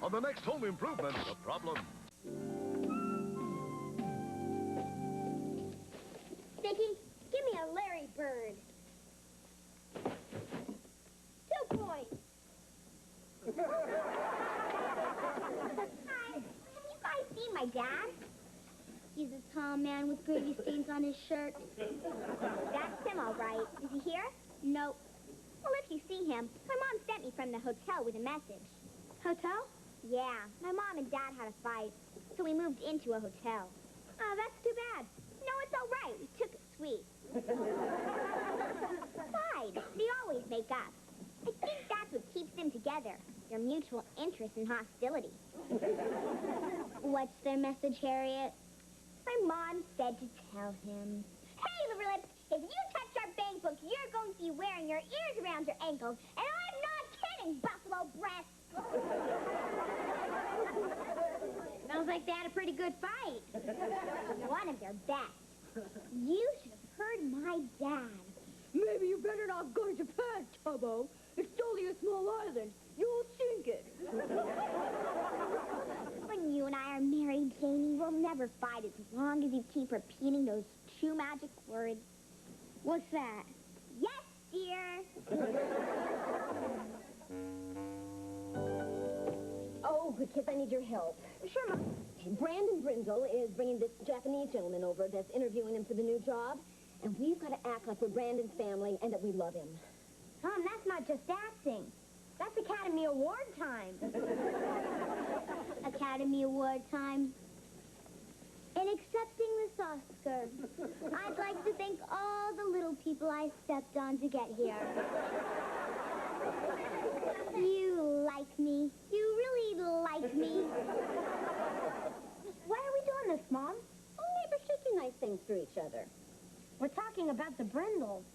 On the next Home Improvement, The Problem. Vicky, give me a Larry Bird. 2 points. Hi, have you guys seen my dad? He's a tall man with gravy stains on his shirt. That's him, all right. Is he here? Nope. Well, if you see him, my mom sent me from the hotel with a message. Hotel? Yeah, my mom and dad had a fight, so we moved into a hotel. Oh, that's too bad. No, it's all right. We took it sweet. Besides, they always make up. I think that's what keeps them together, their mutual interest and hostility. What's their message, Harriet? My mom said to tell him, "Hey, Liverlips, if you touch our bank book, you're going to be wearing your ears around your ankles, and I'm not kidding, Buffalo Breast." Sounds like they had a pretty good fight. One of their best. You should have heard my dad. Maybe you better not go to Japan, Tubbo. It's only a small island. You'll sink it. When you and I are married, Janie, we'll never fight as long as you keep repeating those 2 magic words. What's that? Yes, dear. Oh, good kids, I need your help. Sure, Mom. Brandon Brindle is bringing this Japanese gentleman over that's interviewing him for the new job. And we've got to act like we're Brandon's family and that we love him. Tom, that's not just acting. That's Academy Award time. Academy Award time. In accepting this Oscar, I'd like to thank all the little people I stepped on to get here. You like me. You really like me. Why are we doing this, Mom? Oh, neighbors shaking nice things through each other. We're talking about the Brindles.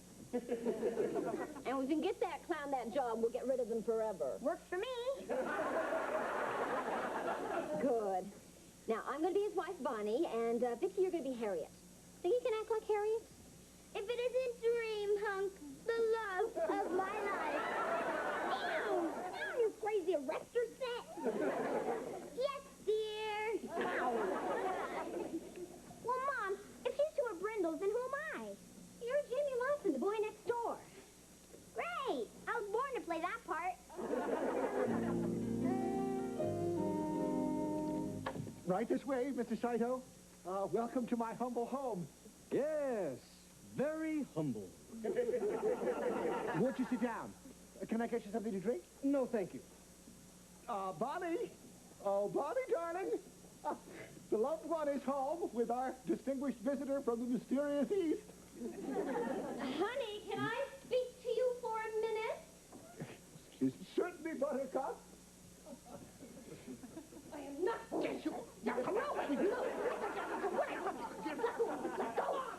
And we can get that clown that job, we'll get rid of them forever. Works for me. Good. Now, I'm going to be his wife, Bonnie, and Vicky, you're going to be Harriet. Think you can act like Harriet? If it isn't Dream Hunk, the love of my life. Ew! Ew, you crazy arrestor set. Yes, dear. Ow. Well, Mom, if these 2 are Brindles, then who am I? You're Jimmy Lawson, the boy next door. Great! I was born to play that part. Right this way, Mr. Saito. Welcome to my humble home. Yes, very humble. Won't you sit down? Can I get you something to drink? No, thank you. Bonnie. Oh, Bonnie, darling. The loved one is home with our distinguished visitor from the mysterious East. Honey, can I speak to you for a minute? Certainly, Buttercup. I am not... Now, come on, you look. Go on.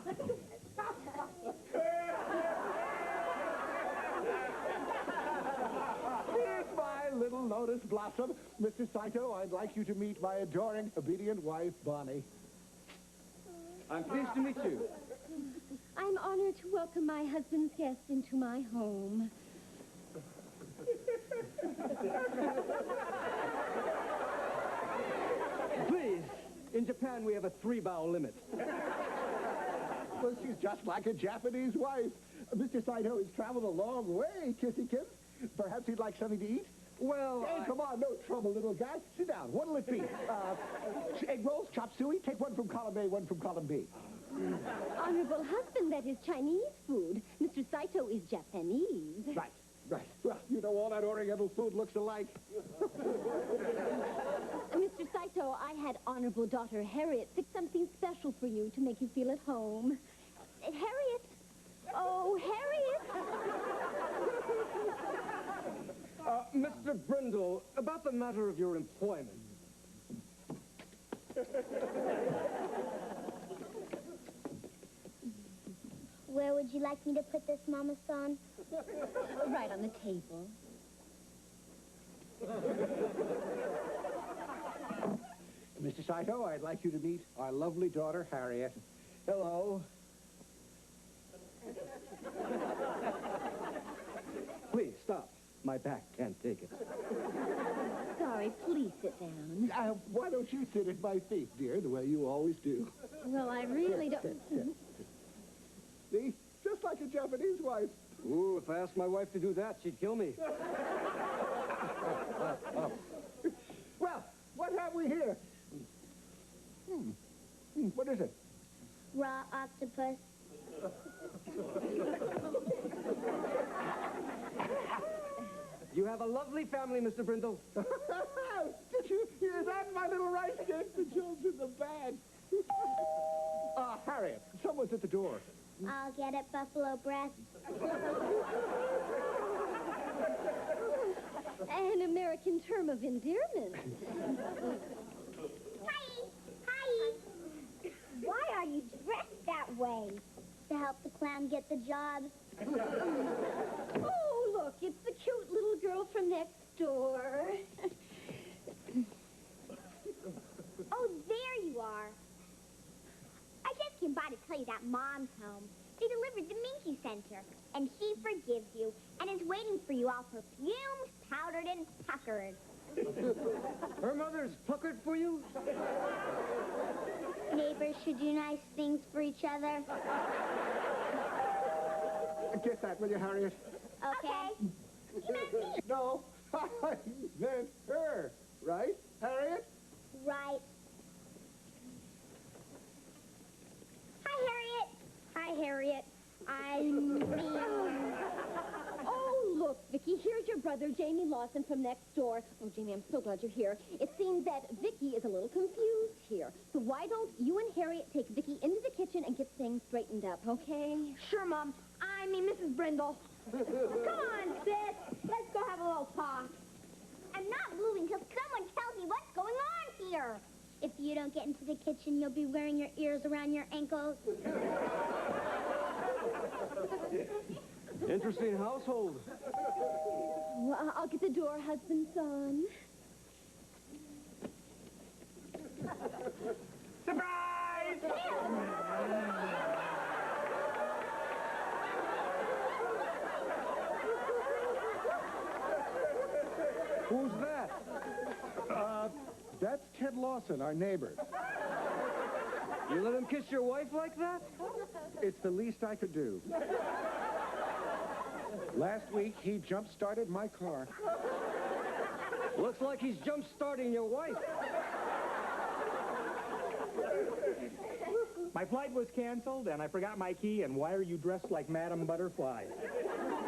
Here's my little lotus blossom. Mr. Saito, I'd like you to meet my adoring, obedient wife, Bonnie. I'm pleased to meet you. I'm honored to welcome my husband's guest into my home. Please, in Japan we have a 3-bow limit. Well, she's just like a Japanese wife. Mr. Saito has traveled a long way, Kissy-Kim. Perhaps he'd like something to eat? Well, Hey, come on, no trouble, little guy. Sit down. What'll it be? Egg rolls, chop suey? Take one from column A, one from column B. Honorable husband, that is Chinese food. Mr. Saito is Japanese. Right. Well, you know, all that Oriental food looks alike. Mr. Saito, I had honorable daughter Harriet fix something special for you to make you feel at home. Harriet! Oh, Harriet! Mr. Brindle, about the matter of your employment. Where would you like me to put this, Mama San? Right on the table. Mr. Saito, I'd like you to meet our lovely daughter, Harriet. Hello. Please, stop. My back can't take it. Sorry, please sit down. Why don't you sit at my feet, dear, the way you always do? Well, I really don't... See? Just like a Japanese wife. Ooh, if I asked my wife to do that, she'd kill me. Well, what have we here? What is it? Raw octopus. You have a lovely family, Mr. Brindle. Did you hear that, my little rice cake? The joke's in the bag. Harriet, someone's at the door. I'll get it, buffalo breath. An American term of endearment. Hi. Why are you dressed that way? To help the clown get the job. Oh, look, it's the cute little girl from next door. Oh, there you are. I just came by to tell you that Mom's home. They delivered the Minky Center, and she forgives you and is waiting for you all perfumed, powdered, and puckered. Her mother's puckered for you? Neighbors should do nice things for each other. Get that, will you, Harriet? Okay. You meant me. No, I meant her. Right, Harriet? Right. Hi, Harriet. I mean... Oh, look, Vicky, here's your brother, Jamie Lawson, from next door. Oh, Jamie, I'm so glad you're here. It seems that Vicky is a little confused here. So why don't you and Harriet take Vicky into the kitchen and get things straightened up, okay? Sure, Mom. I mean, Mrs. Brindle. Come on, sis. Let's go have a little talk. I'm not moving till someone tells me what's going on here. If you don't get into the kitchen, you'll be wearing your ears around your ankles. Interesting household. Well, I'll get the door, husband, son. Surprise! Who's that? That's Ted Lawson, our neighbor. You let him kiss your wife like that? It's the least I could do. Last week, he jump-started my car. Looks like he's jump-starting your wife. My flight was canceled, and I forgot my key, and why are you dressed like Madame Butterfly?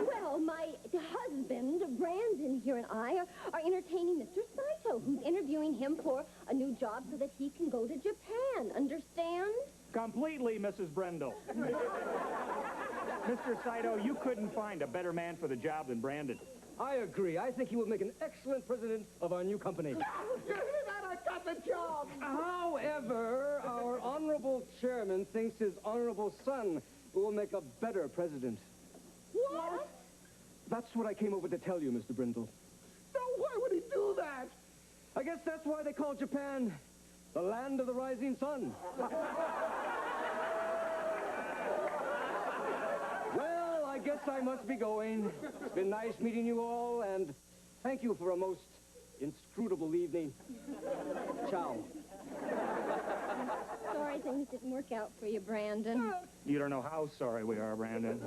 Well, my husband, Brandon, here and I are entertaining Mr. Saito, who's interviewing him for a new job so that he can go to Japan. Understand? Completely, Mrs. Brindle. Mr. Saito, you couldn't find a better man for the job than Brandon. I agree. I think he will make an excellent president of our new company. I got the job! However, our honorable chairman thinks his honorable son will make a better president. What? That's what I came over to tell you, Mr. Brindle. No, why would he do that? I guess that's why they call Japan the land of the rising sun. Well, I guess I must be going. It's been nice meeting you all, and thank you for a most inscrutable evening. Ciao. Sorry things didn't work out for you, Brandon. You don't know how sorry we are, Brandon.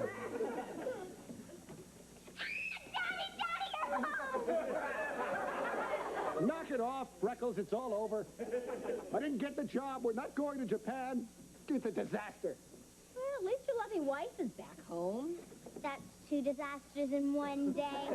Knock it off, Freckles. It's all over. I didn't get the job. We're not going to Japan. It's a disaster. Well, at least your loving wife is back home. That's 2 disasters in one day.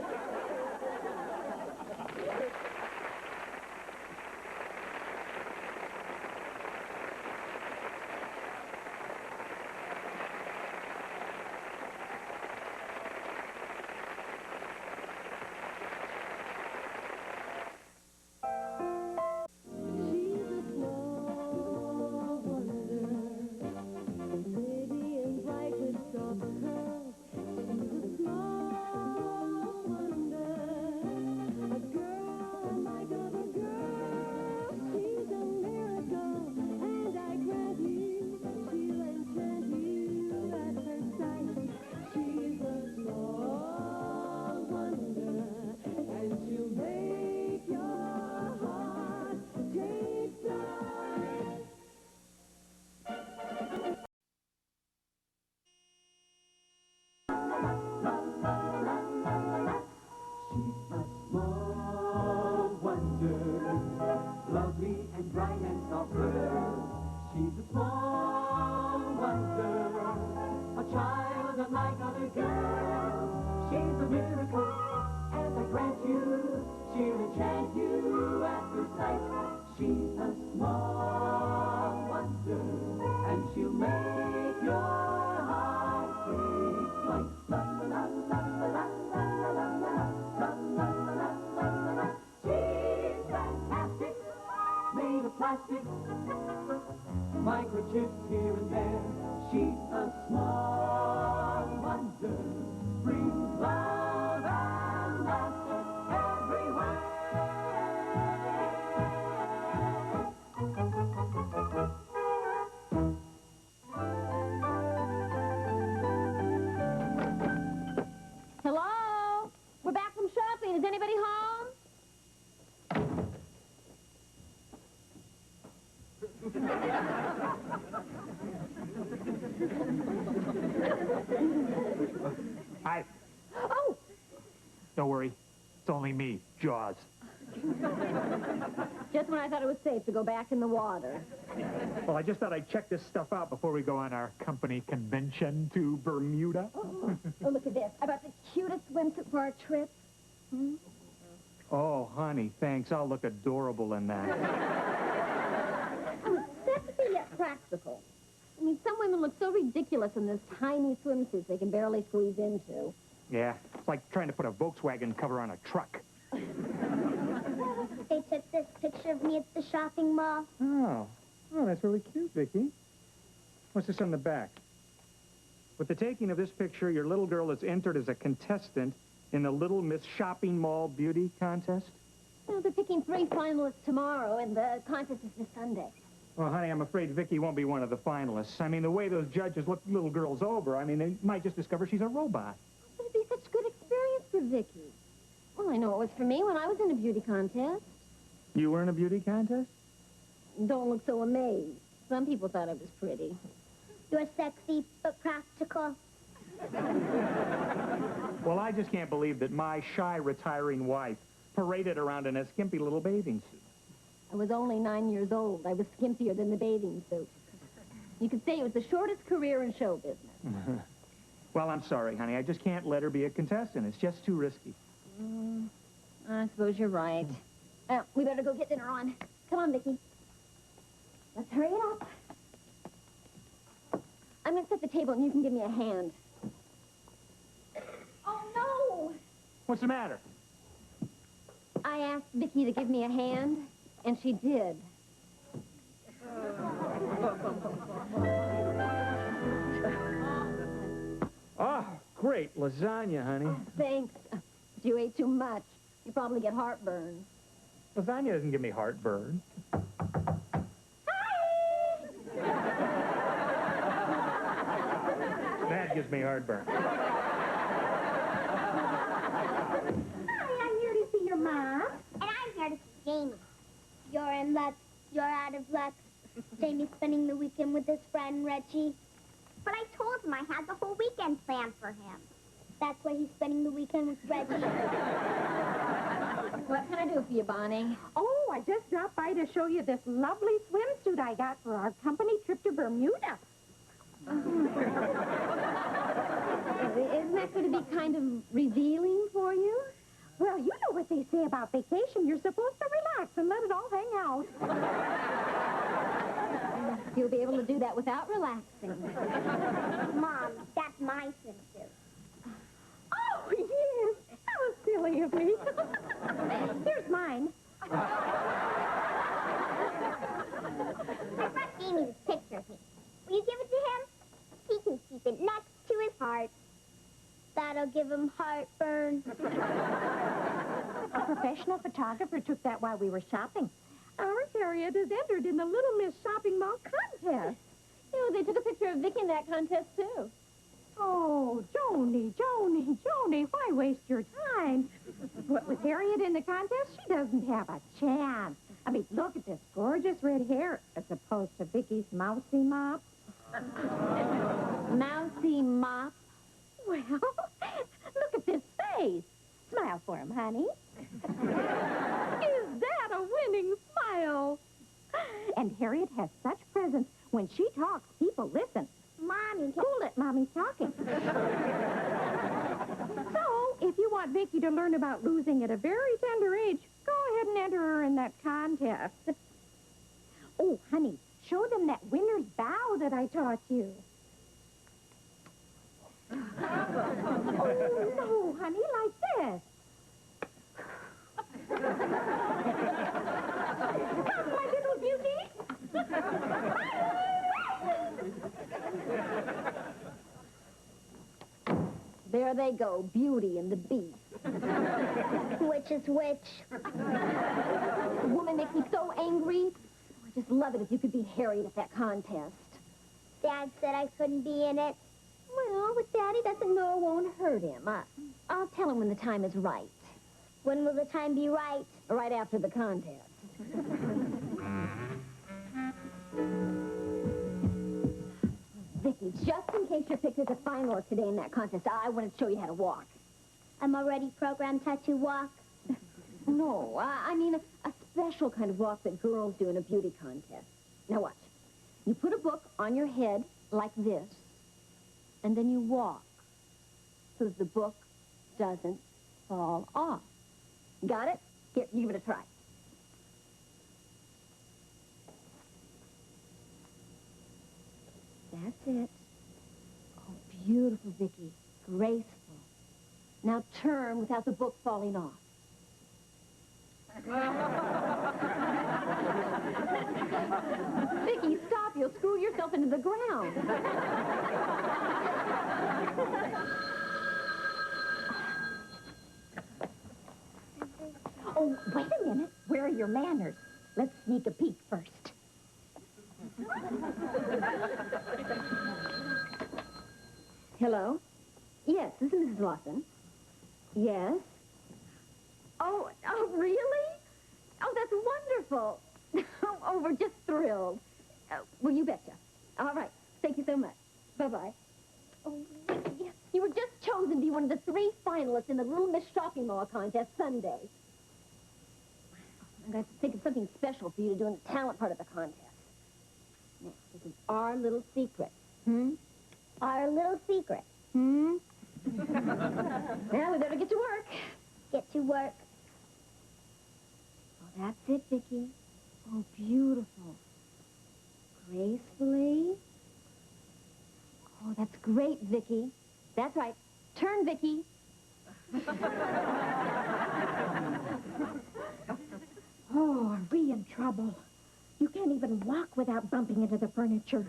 a miracle, and I grant you, she'll enchant you at first sight. She's a small wonder, and she'll make your heart take flight. La la la la la la la la la la la la la. She's fantastic, made of plastic, microchips here and there. She's a small wonder, brings love and laughter everywhere. Hello? We're back from shopping. Is anybody home? Hi. Oh! Don't worry. It's only me, Jaws. Just when I thought it was safe to go back in the water. Well, I just thought I'd check this stuff out before we go on our company convention to Bermuda. Oh, look at this. I bought the cutest swimsuit for our trip. Hmm? Oh, honey, thanks. I'll look adorable in that. Oh, sexy yet practical. I mean, some women look so ridiculous in this tiny swimsuits they can barely squeeze into. Yeah, it's like trying to put a Volkswagen cover on a truck. They took this picture of me at the shopping mall. Oh, that's really cute, Vicki. What's this on the back? With the taking of this picture, your little girl is entered as a contestant in the Little Miss Shopping Mall Beauty Contest. Well, they're picking 3 finalists tomorrow, and the contest is this Sunday. Well, honey, I'm afraid Vicki won't be one of the finalists. I mean, the way those judges look little girls over, I mean, they might just discover she's a robot. But it'd be such good experience for Vicky. Well, I know it was for me when I was in a beauty contest. You were in a beauty contest? Don't look so amazed. Some people thought I was pretty. You're sexy, but practical. Well, I just can't believe that my shy, retiring wife paraded around in a skimpy little bathing suit. I was only 9 years old. I was skimpier than the bathing suit. You could say it was the shortest career in show business. Well, I'm sorry, honey. I just can't let her be a contestant. It's just too risky. I suppose you're right. Well, we better go get dinner on. Come on, Vicki. Let's hurry it up. I'm going to set the table, and you can give me a hand. Oh, no! What's the matter? I asked Vicki to give me a hand, and she did. Oh, great. Lasagna, honey. Thanks. You ate too much. You probably get heartburn. Lasagna doesn't give me heartburn. That gives me heartburn. Hi, I'm here to see your mom. And I'm here to see Jamie. You're in luck. You're out of luck. Jamie's spending the weekend with his friend, Reggie. But I told him I had the whole weekend planned for him. That's why he's spending the weekend with Reggie. What can I do for you, Bonnie? Oh, I just dropped by to show you this lovely swimsuit I got for our company trip to Bermuda. Isn't that going to be kind of revealing for you? Well, you know what they say about vacation. You're supposed to relax and let it all hang out. You'll be able to do that without relaxing. Mom, that's my swimsuit. Oh, yes. That was silly of me. Here's mine. I brought Jamie this picture of me. Will you give it to him? He can keep it next to his heart. That'll give him heartburn. A professional photographer took that while we were shopping. Our Harriet is entered in the Little Miss Shopping Mall contest. You know, they took a picture of Vicky in that contest, too. Oh, Joni, why waste your time? What, with Harriet in the contest, she doesn't have a chance. I mean, look at this gorgeous red hair as opposed to Vicky's mousy mop. Mousy mop? Well, look at this face. Smile for him, honey. Is that a winning smile? And Harriet has such presence. When she talks, people listen. Mommy. Cool it, Mommy's talking. So, if you want Vicky to learn about losing at a very tender age, go ahead and enter her in that contest. Oh, honey, show them that winner's bow that I taught you. Oh, no, honey, like this. Come, my little beauty. There they go, Beauty and the Beast. Which is which? The woman makes me so angry. I just love it if you could be Harriet at that contest. Dad said I couldn't be in it. Well, what Daddy doesn't know won't hurt him. I'll tell him when the time is right. When will the time be right? Right after the contest. Vicky, just in case you're picked as a finalist today in that contest, I wanted to show you how to walk. I'm already programmed to walk. No, I mean a special kind of walk that girls do in a beauty contest. Now watch. You put a book on your head like this, and then you walk so that the book doesn't fall off. Got it? Give it a try. That's it. Oh, beautiful, Vicky. Graceful. Now turn without the book falling off. Vicky, stop. You'll screw yourself into the ground. Oh, wait a minute. Where are your manners? Let's sneak a peek first. Hello? Yes, this is Mrs. Lawson. Yes? Oh, really? Oh, that's wonderful. Oh, we're just thrilled. Well, you betcha. All right. Thank you so much. Bye-bye. Oh, Vicky, you were just chosen to be one of the 3 finalists in the Little Miss Shopping Mall contest Sunday. I'm going to think of something special for you to do in the talent part of the contest. Now, this is our little secret. Our little secret. Now, we better get to work. Get to work. Oh, that's it, Vicky. Oh, beautiful. Gracefully. Oh, that's great, Vicky. That's right. Turn, Vicky. Oh, are we in trouble? You can't even walk without bumping into the furniture.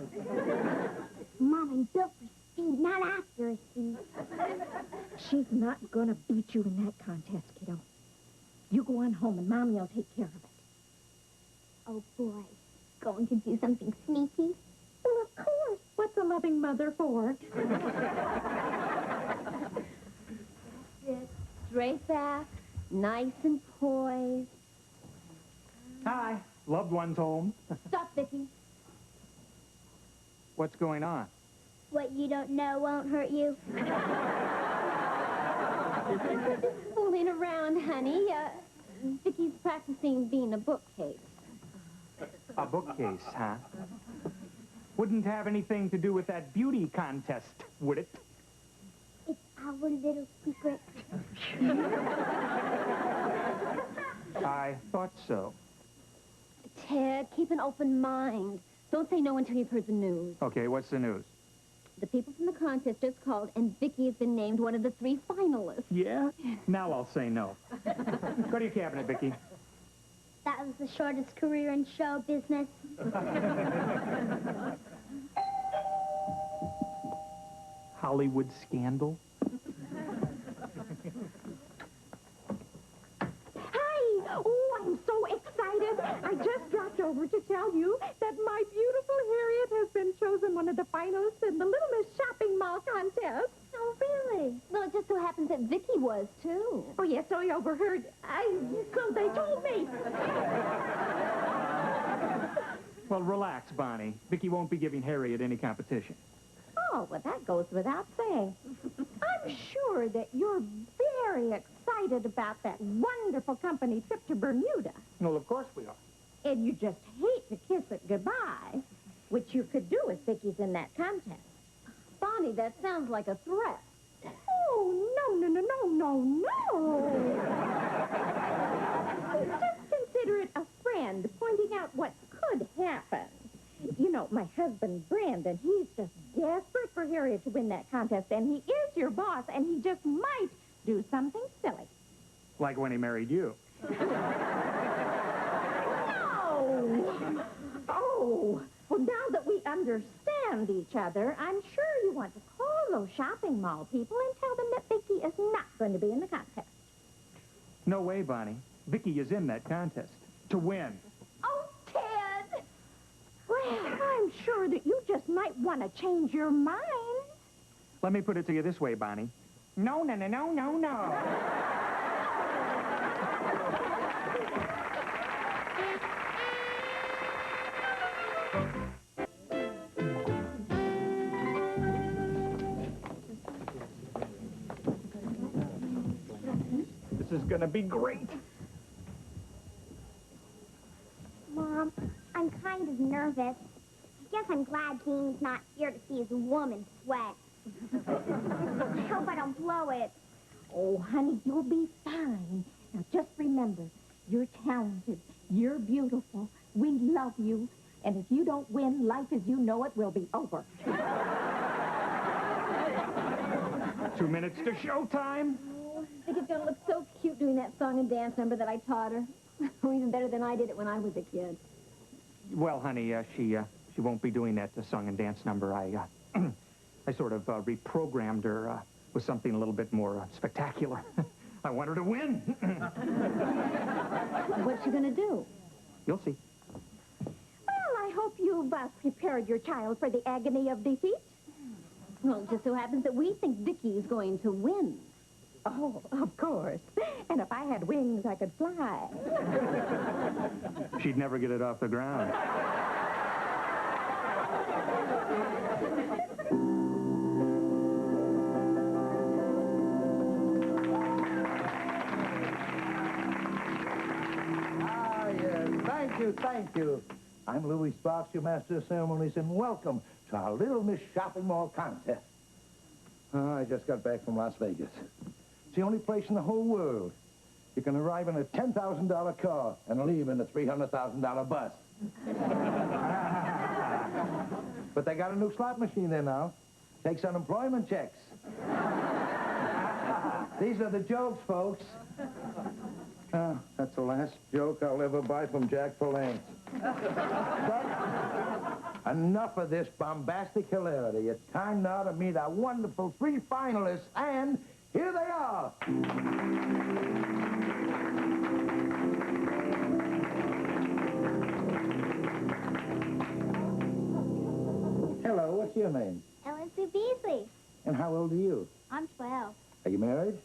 Mom, I'm built for speed, not accuracy. She's not gonna beat you in that contest, kiddo. You go on home and Mommy will take care of it. Oh, boy. Going to do something sneaky? Well, of course. What's a loving mother for? Sit straight back, nice and poised. Hi. Loved ones home. Stop, Vicky. What's going on? What you don't know won't hurt you. Fooling around, honey. Vicky's practicing being a bookcase. A bookcase, huh? Wouldn't have anything to do with that beauty contest, would it? It's our little secret. I thought so. Ted, keep an open mind. Don't say no until you've heard the news. Okay, what's the news? The people from the contest just called, and Vicky has been named one of the 3 finalists. Yeah? Now I'll say no. Go to your cabinet, Vicky. That was the shortest career in show business. Hollywood scandal? Hi! Oh, I'm so excited. I just dropped over to tell you that my beautiful Harriet has been chosen one of the finalists in the Little Miss Shopping Mall contest. Oh, really? Well, it just so happens that Vicky was, too. Oh, yes, so I overheard. So they told me. Well, relax, Bonnie. Vicky won't be giving Harriet any competition. Oh, well, that goes without saying. I'm sure that you're very excited about that wonderful company trip to Bermuda. Well, of course we are. And you just hate to kiss it goodbye, which you could do if Vicky's in that contest. Bonnie, that sounds like a threat. Oh, No. Just consider it a friend pointing out what could happen. You know, my husband, Brandon, he's just desperate for Harriet to win that contest, and he is your boss, and he just might do something silly. Like when he married you. No! Oh, well, now that we understand each other, I'm sure you want to call those shopping mall people and tell them that Vicky is not going to be in the contest. No way, Bonnie. Vicky is in that contest. To win. Oh, Ted! Well, I'm sure that you just might want to change your mind. Let me put it to you this way, Bonnie. No. This is gonna be great. Mom, I'm kind of nervous. I guess I'm glad Jamie's not here to see his woman sweat. I hope I don't blow it. Oh, honey, you'll be fine. Now, just remember, you're talented, you're beautiful, we love you, and if you don't win, life as you know it will be over. 2 minutes to showtime. Oh, Vicky's gonna look so cute doing that song and dance number that I taught her. Even better than I did it when I was a kid. Well, honey, she won't be doing that song and dance number. I sort of reprogrammed her with something a little bit more spectacular. I want her to win. What's she gonna do? You'll see. Well, I hope you've prepared your child for the agony of defeat. Well, it just so happens that we think Vicky's going to win. Oh, of course. And if I had wings, I could fly. She'd never get it off the ground. Thank you. I'm Louis Sparks, your master of ceremonies, and welcome to our Little Miss Shopping Mall contest. I just got back from Las Vegas. It's the only place in the whole world you can arrive in a $10,000 car and leave in a $300,000 bus. But they got a new slot machine there now. Takes unemployment checks. These are the jokes, folks. That's the last joke I'll ever buy from Jack Palance. But enough of this bombastic hilarity. It's time now to meet our wonderful 3 finalists, and here they are. Hello, what's your name? Ellen Sue Beasley. And how old are you? I'm 12. Are you married?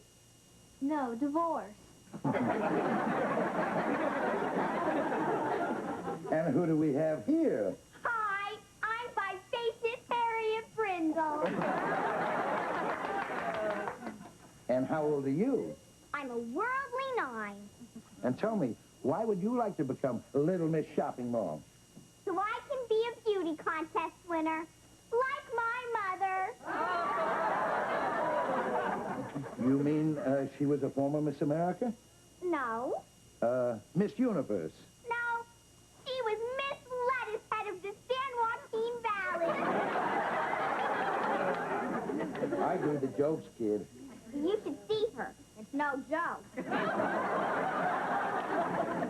No, divorce. And who do we have here? Hi, I'm Vivacious Harriet Brindle. And how old are you? I'm a worldly 9. And tell me, why would you like to become Little Miss Shopping Mall? So I can be a beauty contest winner, like my mother. You mean she was a former Miss America? No. Miss Universe? No. She was Miss Lettuce Head of the San Joaquin Valley. I heard the jokes, kid. You should see her. It's no joke.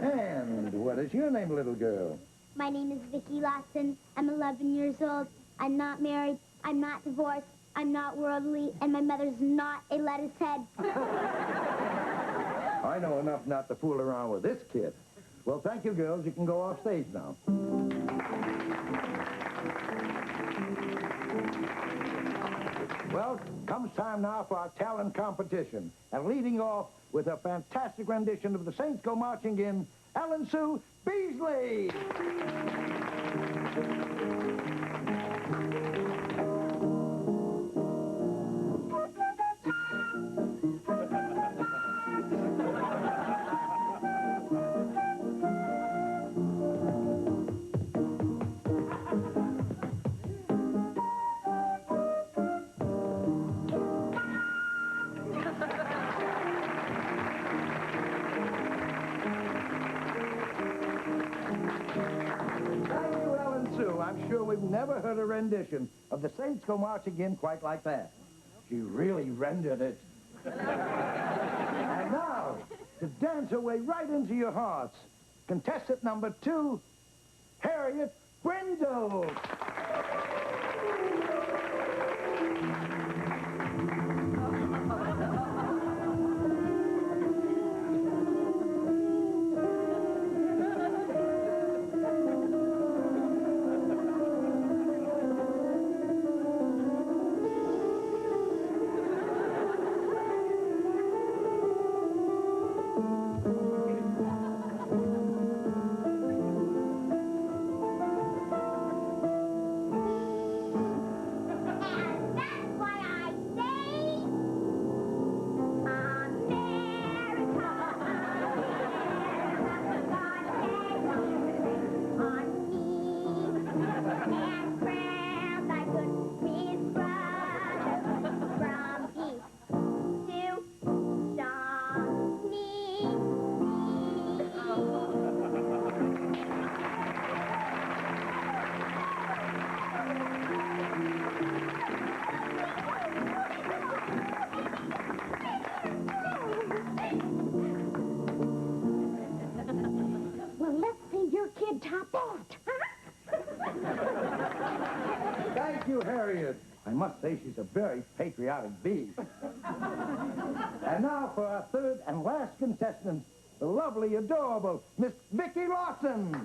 And what is your name, little girl? My name is Vicki Lawson. I'm 11 years old. I'm not married. I'm not divorced. I'm not worldly. And my mother's not a lettuce head. I know enough not to fool around with this kid. Well, thank you, girls. You can go off stage now. Well, comes time now for our talent competition. And leading off with a fantastic rendition of The Saints Go Marching In, Ellen Sue Beasley. we've never heard a rendition of The Saints Go Marching In quite like that. She really rendered it. And now, to dance her way right into your hearts, contestant number 2, Harriet Brindle. Well, let's see your kid top off, huh? Thank you, Harriet. I must say she's a very patriotic bee. And now for our third and last contestant, the lovely, adorable Miss Vicki Lawson.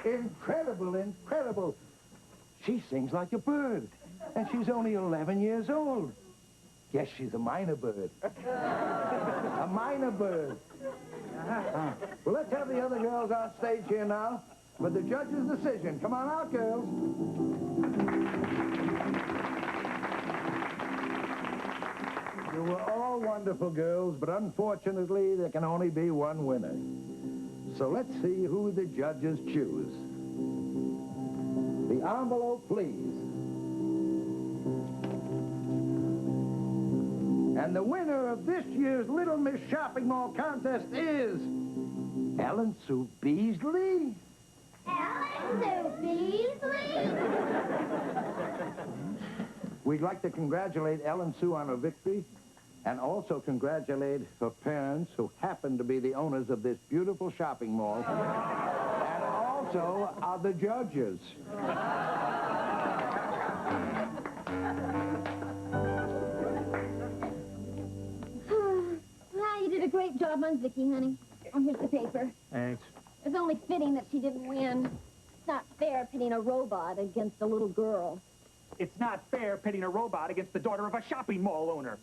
Incredible, incredible. She sings like a bird, and she's only 11 years old. Yes, she's a minor bird. A minor bird. Well, let's have the other girls on stage here now for the judge's decision. Come on out, girls. You were all wonderful girls, but unfortunately, there can only be one winner. So let's see who the judges choose. The envelope, please. And the winner of this year's Little Miss Shopping Mall contest is Ellen Sue Beasley. Ellen Sue Beasley? We'd like to congratulate Ellen Sue on her victory and also congratulate her parents who happen to be the owners of this beautiful shopping mall and also are the judges. Well, you did a great job on Vicky, honey. Oh, here's the paper. Thanks. It's only fitting that she didn't win. It's not fair pitting a robot against a little girl. It's not fair pitting a robot against the daughter of a shopping mall owner.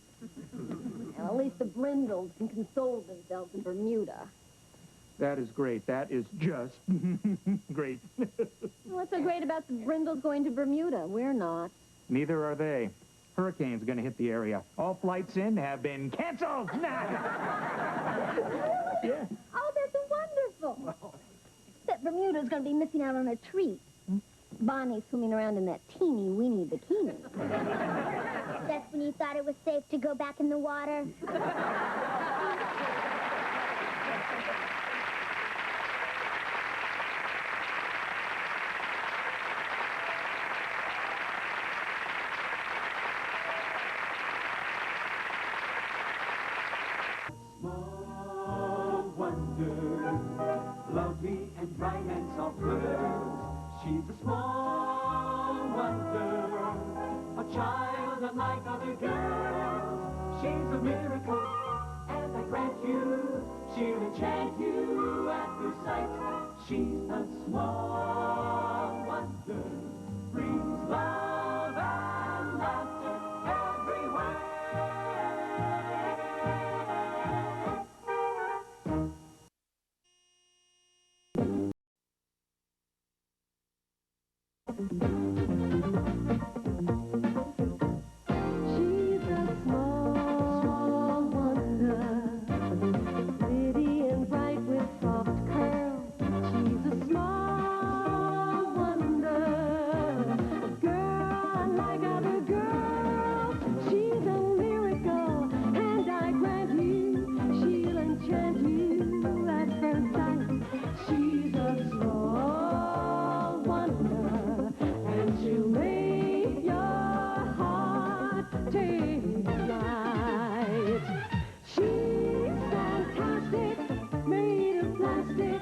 Well, at least the Brindles can console themselves in Bermuda. That is great. That is just great. What's so great about the Brindles going to Bermuda? We're not. Neither are they. Hurricane's going to hit the area. All flights in have been canceled. Yeah. Oh, that's wonderful. That Bermuda's going to be missing out on a treat. Bonnie's swimming around in that teeny-weeny bikini. Just when you thought it was safe to go back in the water. Small wonder, lovely and bright and soft girls. She's a small wonder, a child unlike other girls. She's a miracle, and I grant you, she'll enchant you at first sight. She's a small wonder, brings love and laughter everywhere. She's a small wonder, pretty and bright with soft curls. She's a small wonder, a girl unlike other girls. She's a miracle, and I grant you, she'll enchant you at first sight. She's a small wonder, and she'll make your heart take flight. She's fantastic, made of plastic,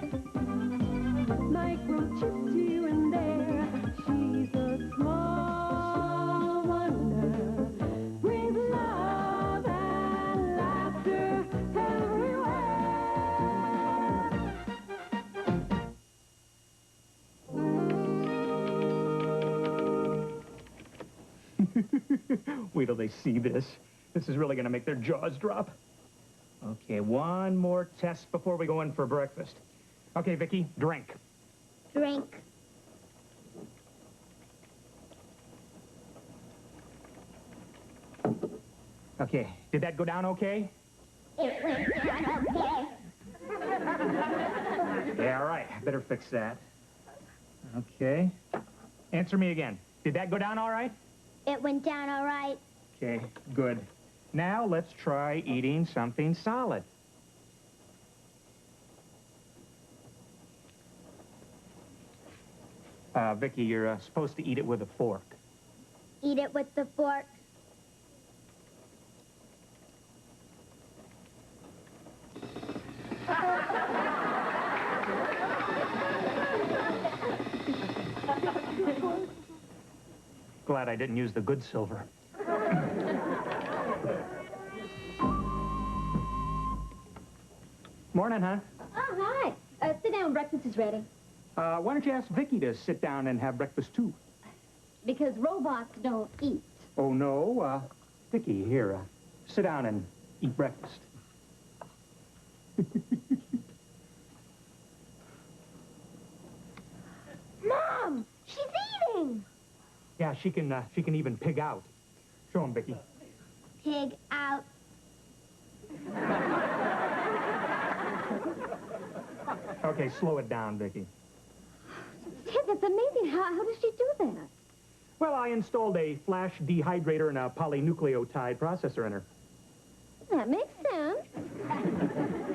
microchipped here and there. She's a small wonder, brings love and laughter everywhere. Wait till they see this. This is really going to make their jaws drop. Okay, one more test before we go in for breakfast. Okay, Vicky, drink. Drink. Okay, did that go down okay? It went down okay. Yeah, all right. Better fix that. Okay. Answer me again. Did that go down all right? It went down all right. Okay, good. Now let's try eating something solid. Vicky, you're supposed to eat it with a fork. Eat it with the fork. Glad I didn't use the good silver. Morning, huh? Oh, hi. Sit down. Breakfast is ready. Why don't you ask Vicky to sit down and have breakfast, too? Because robots don't eat. Oh, no. Vicky, here, sit down and eat breakfast. Mom, she's eating. Yeah, she can even pig out. Show him, Vicky. Pig out. Okay, slow it down, Vicky. Ted, that's amazing. How does she do that? Well, I installed a flash dehydrator and a polynucleotide processor in her. That makes sense.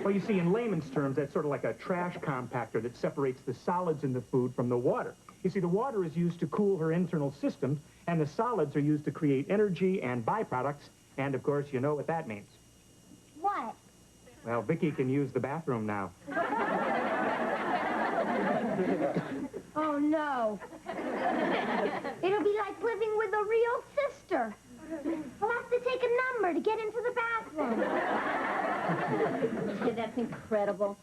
Well, you see, in layman's terms, that's sort of like a trash compactor that separates the solids in the food from the water. You see, the water is used to cool her internal systems, and the solids are used to create energy and byproducts, and, of course, you know what that means. What? Well, Vicky can use the bathroom now. Oh, no. It'll be like living with a real sister. We'll have to take a number to get into the bathroom. Ted, that's incredible.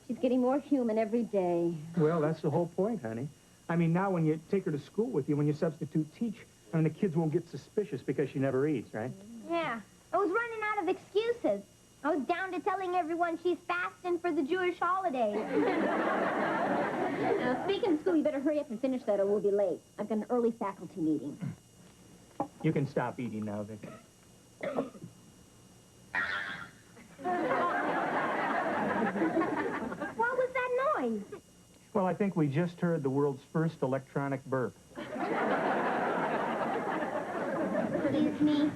She's getting more human every day. Well, that's the whole point, honey. I mean, now when you take her to school with you, when you substitute teach, I mean, the kids won't get suspicious because she never eats, right? Yeah. I was running out of excuses. I was down to telling everyone she's fasting for the Jewish holidays. Now, speaking of school, you better hurry up and finish that or we'll be late. I've got an early faculty meeting. You can stop eating now, Vicky. What was that noise? Well, I think we just heard the world's first electronic burp. Excuse me.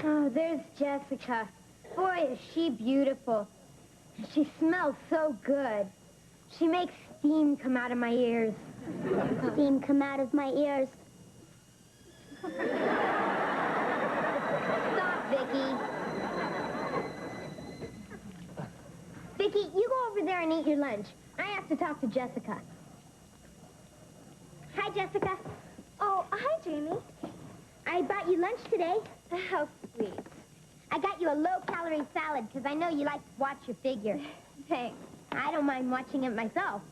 Oh, there's Jessica. Boy, is she beautiful. She smells so good. She makes steam come out of my ears. Steam come out of my ears. Stop, Vicky. Vicky, you go over there and eat your lunch. I have to talk to Jessica. Hi, Jessica. Oh, hi, Jamie. I bought you lunch today. How sweet. I got you a low-calorie salad because I know you like to watch your figure. Thanks. I don't mind watching it myself.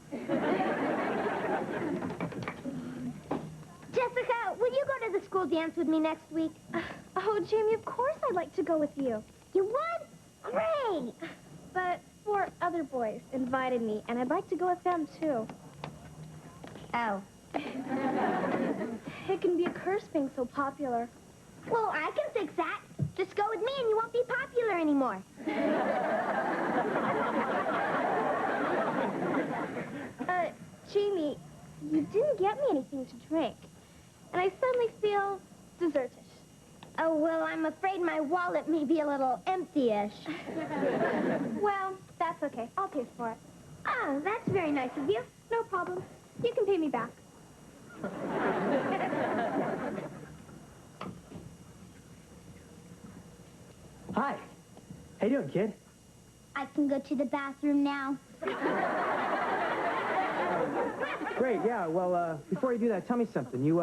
Jessica, will you go to the school dance with me next week? Oh, Jamie, of course I'd like to go with you. You would? Great! But 4 other boys invited me, and I'd like to go with them, too. Oh. It can be a curse being so popular. Well, I can fix that. Just go with me and you won't be popular anymore. Jamie, you didn't get me anything to drink, and I suddenly feel desertish. Oh, well, I'm afraid my wallet may be a little empty-ish. Well, that's okay. I'll pay for it. Oh, that's very nice of you. No problem. You can pay me back. Hi. How you doing, kid? I can go to the bathroom now. Great, yeah. Well, before you do that, tell me something. You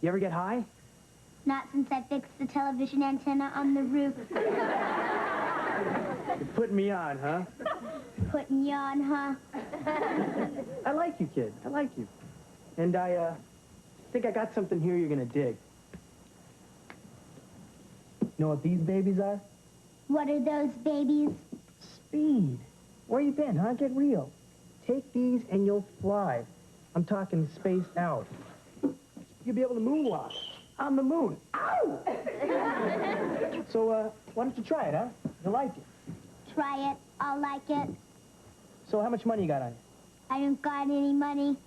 ever get high? Not since I fixed the television antenna on the roof. You're putting me on, huh? Putting you on, huh? I like you, kid. I like you. And I think I got something here you're gonna dig. You know what these babies are? What are those babies? Speed. Where you been, huh? Get real. Take these and you'll fly. I'm talking spaced out. You'll be able to moonwalk on the moon. Ow! So, why don't you try it, huh? You'll like it. Try it. I'll like it. So how much money you got on you? I don't got any money.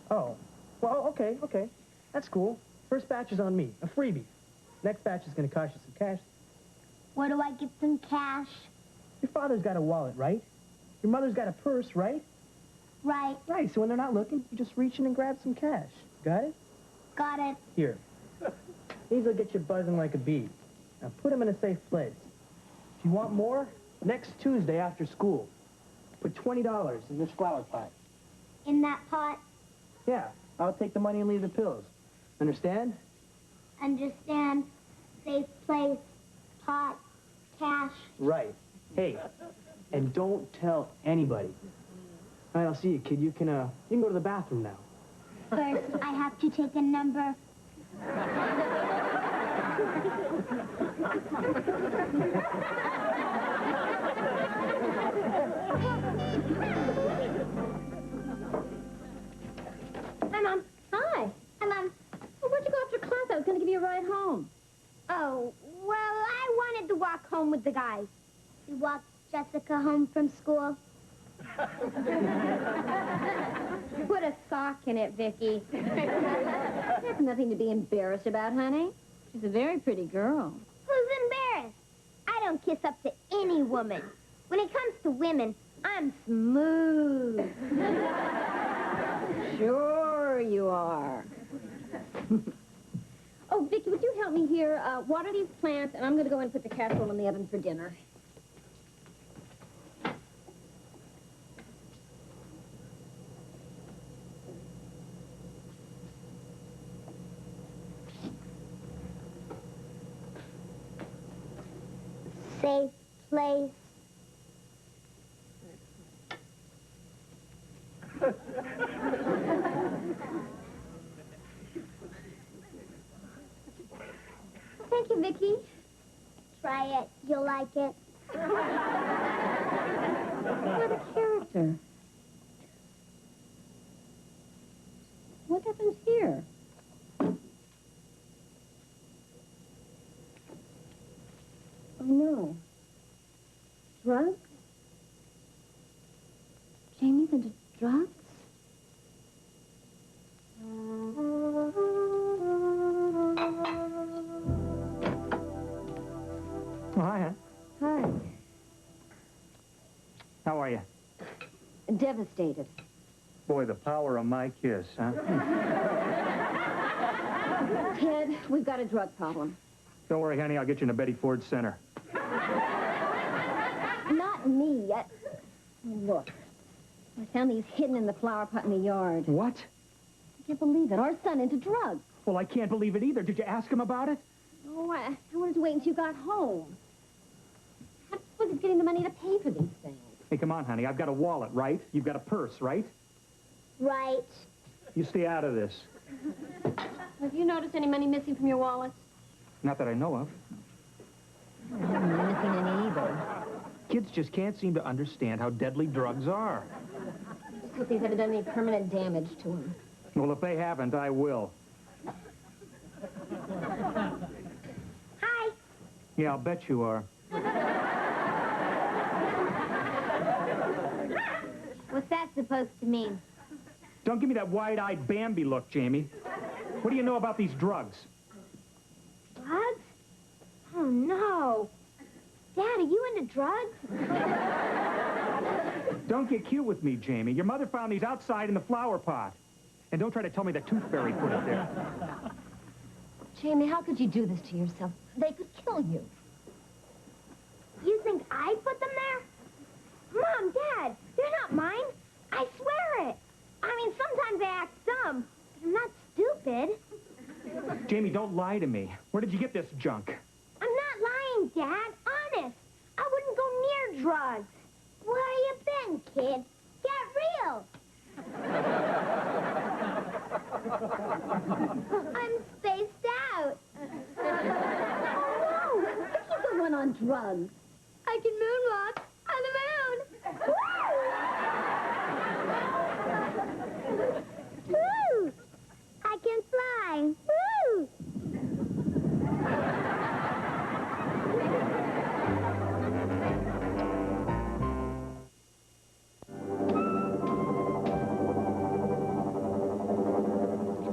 Oh. Well, okay. That's cool. First batch is on me. A freebie. Next batch is going to cost you some cash. Where do I get some cash? Your father's got a wallet, right? Your mother's got a purse, right? Right. Right, so when they're not looking, you just reach in and grab some cash. Got it? Got it. Here. These will get you buzzing like a bee. Now put them in a safe place. If you want more, next Tuesday after school, put $20 in this flower pot. In that pot? Yeah, I'll take the money and leave the pills. Understand? Understand. Safe place. Pot. Cash. Right. Hey, and don't tell anybody. All right, I'll see you, kid. You can go to the bathroom now. First, I have to take a number. Hi, Mom. Hi. Hi, Mom. Well, where'd you go after class? I was going to give you a ride home. Oh, well, I wanted to walk home with the guys. You walked Jessica home from school? Put a sock in it, Vicky. There's nothing to be embarrassed about, honey. She's a very pretty girl. Who's embarrassed? I don't kiss up to any woman. When it comes to women, I'm smooth. Sure you are. Oh, Vicky, would you help me here? Water these plants, and I'm going to go and put the casserole in the oven for dinner. Safe place. Thank you, Vicky. Try it. You'll like it. What a character. What happened here? Oh, no. Drugs? Jamie's into drugs? Oh, hi, hon. Hi. How are you? Devastated. Boy, the power of my kiss, huh? Ted, we've got a drug problem. Don't worry, honey, I'll get you in a Betty Ford Center. Not me. Look. I found these hidden in the flower pot in the yard. What? I can't believe it. Our son into drugs. Well, I can't believe it either. Did you ask him about it? Oh, I wanted to wait until you got home. How was it getting the money to pay for these things? Hey, come on, honey. I've got a wallet, right? You've got a purse, right? Right. You stay out of this. Have you noticed any money missing from your wallet? Not that I know of. I haven't been missing any either. Kids just can't seem to understand how deadly drugs are. Just hope these haven't done any permanent damage to him. Well, if they haven't, I will. Hi. Yeah, I'll bet you are. What's that supposed to mean? Don't give me that wide-eyed Bambi look, Jamie. What do you know about these drugs? Drugs? Oh, no. Dad, are you into drugs? Don't get cute with me, Jamie. Your mother found these outside in the flower pot. And don't try to tell me the tooth fairy put it there. Jamie, how could you do this to yourself? They could kill you. You think I put them there? Mom, Dad, they're not mine. I swear it. I mean, sometimes I act dumb, but I'm not stupid. Jamie, don't lie to me. Where did you get this junk? I'm not lying, Dad. Honest. I wouldn't go near drugs. Where you been, kid? Get real. I'm spaced out. Oh, no! He's the one on drugs. I can moonwalk on the moon. Woo! Woo! I can fly. Woo!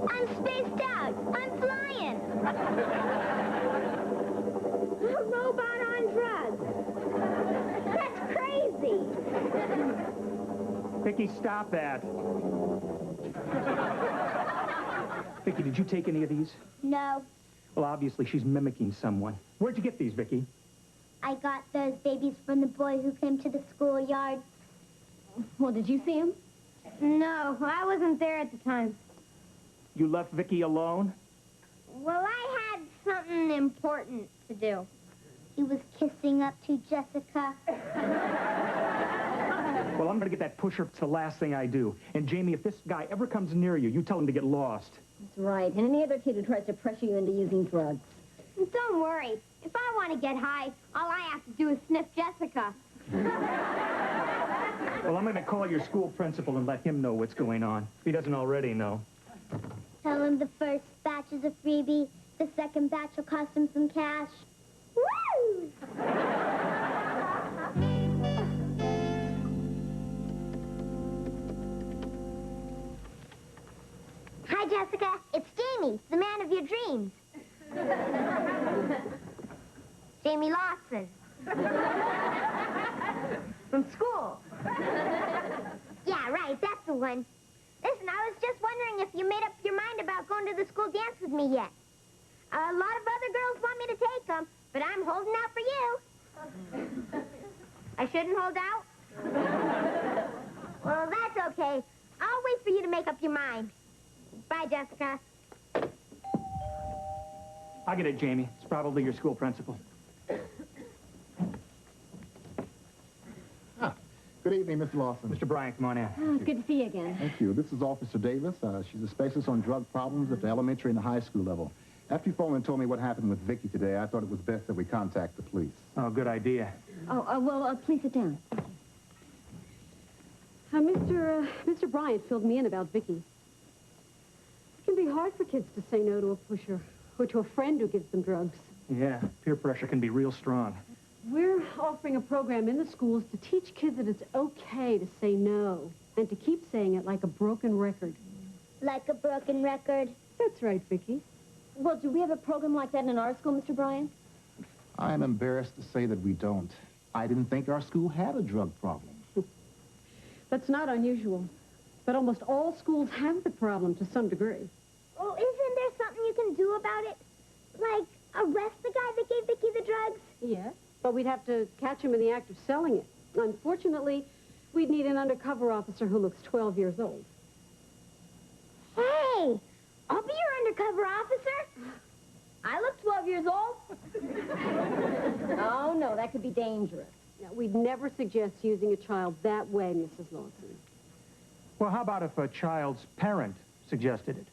I'm spaced out. I'm flying. A robot on drugs. That's crazy. Vicky, stop that. Vicky, did you take any of these? No, Well, obviously she's mimicking someone. Where'd you get these, Vicky? I got those babies from the boy who came to the schoolyard. Well, did you see him? No, I wasn't there at the time. You left Vicky alone? Well, I had something important to do. He was kissing up to Jessica. Well, I'm gonna get that pusher. It's the last thing I do. And Jamie, if this guy ever comes near you, you tell him to get lost. That's right. And any other kid who tries to pressure you into using drugs. Don't worry. If I want to get high, all I have to do is sniff Jessica. Well, I'm gonna call your school principal and let him know what's going on, if he doesn't already know. Tell him the first batch is a freebie. The second batch will cost him some cash. Woo! Hi, Jessica. It's Jamie, the man of your dreams. Jamie Lawson. From school. Yeah, right. That's the one. Listen, I was just wondering if you made up your mind about going to the school dance with me yet. A lot of other girls want me to take them, but I'm holding out for you. I shouldn't hold out? Well, that's okay. I'll wait for you to make up your mind. Bye, Jessica. I'll get it, Jamie. It's probably your school principal. Good evening, Mr. Lawson. Mr. Bryant, come on in. Oh, it's good to see you again. Thank you. This is Officer Davis. She's a specialist on drug problems at the elementary and the high school level. After you phoned and told me what happened with Vicky today, I thought it was best that we contact the police. Oh, good idea. Well, please sit down. Mr. Bryant filled me in about Vicky. It can be hard for kids to say no to a pusher or to a friend who gives them drugs. Yeah, peer pressure can be real strong. We're offering a program in the schools to teach kids that it's okay to say no and to keep saying it like a broken record. Like a broken record? That's right, Vicky. Well, do we have a program like that in our school, Mr. Bryant? I'm embarrassed to say that we don't. I didn't think our school had a drug problem. That's not unusual. But almost all schools have the problem to some degree. Well, isn't there something you can do about it? Like, arrest the guy that gave Vicky the drugs? Yes, but we'd have to catch him in the act of selling it. Unfortunately, we'd need an undercover officer who looks 12 years old. Hey, I'll be your undercover officer. I look 12 years old. Oh, no, that could be dangerous. Now, we'd never suggest using a child that way, Mrs. Lawson. Well, how about if a child's parent suggested it?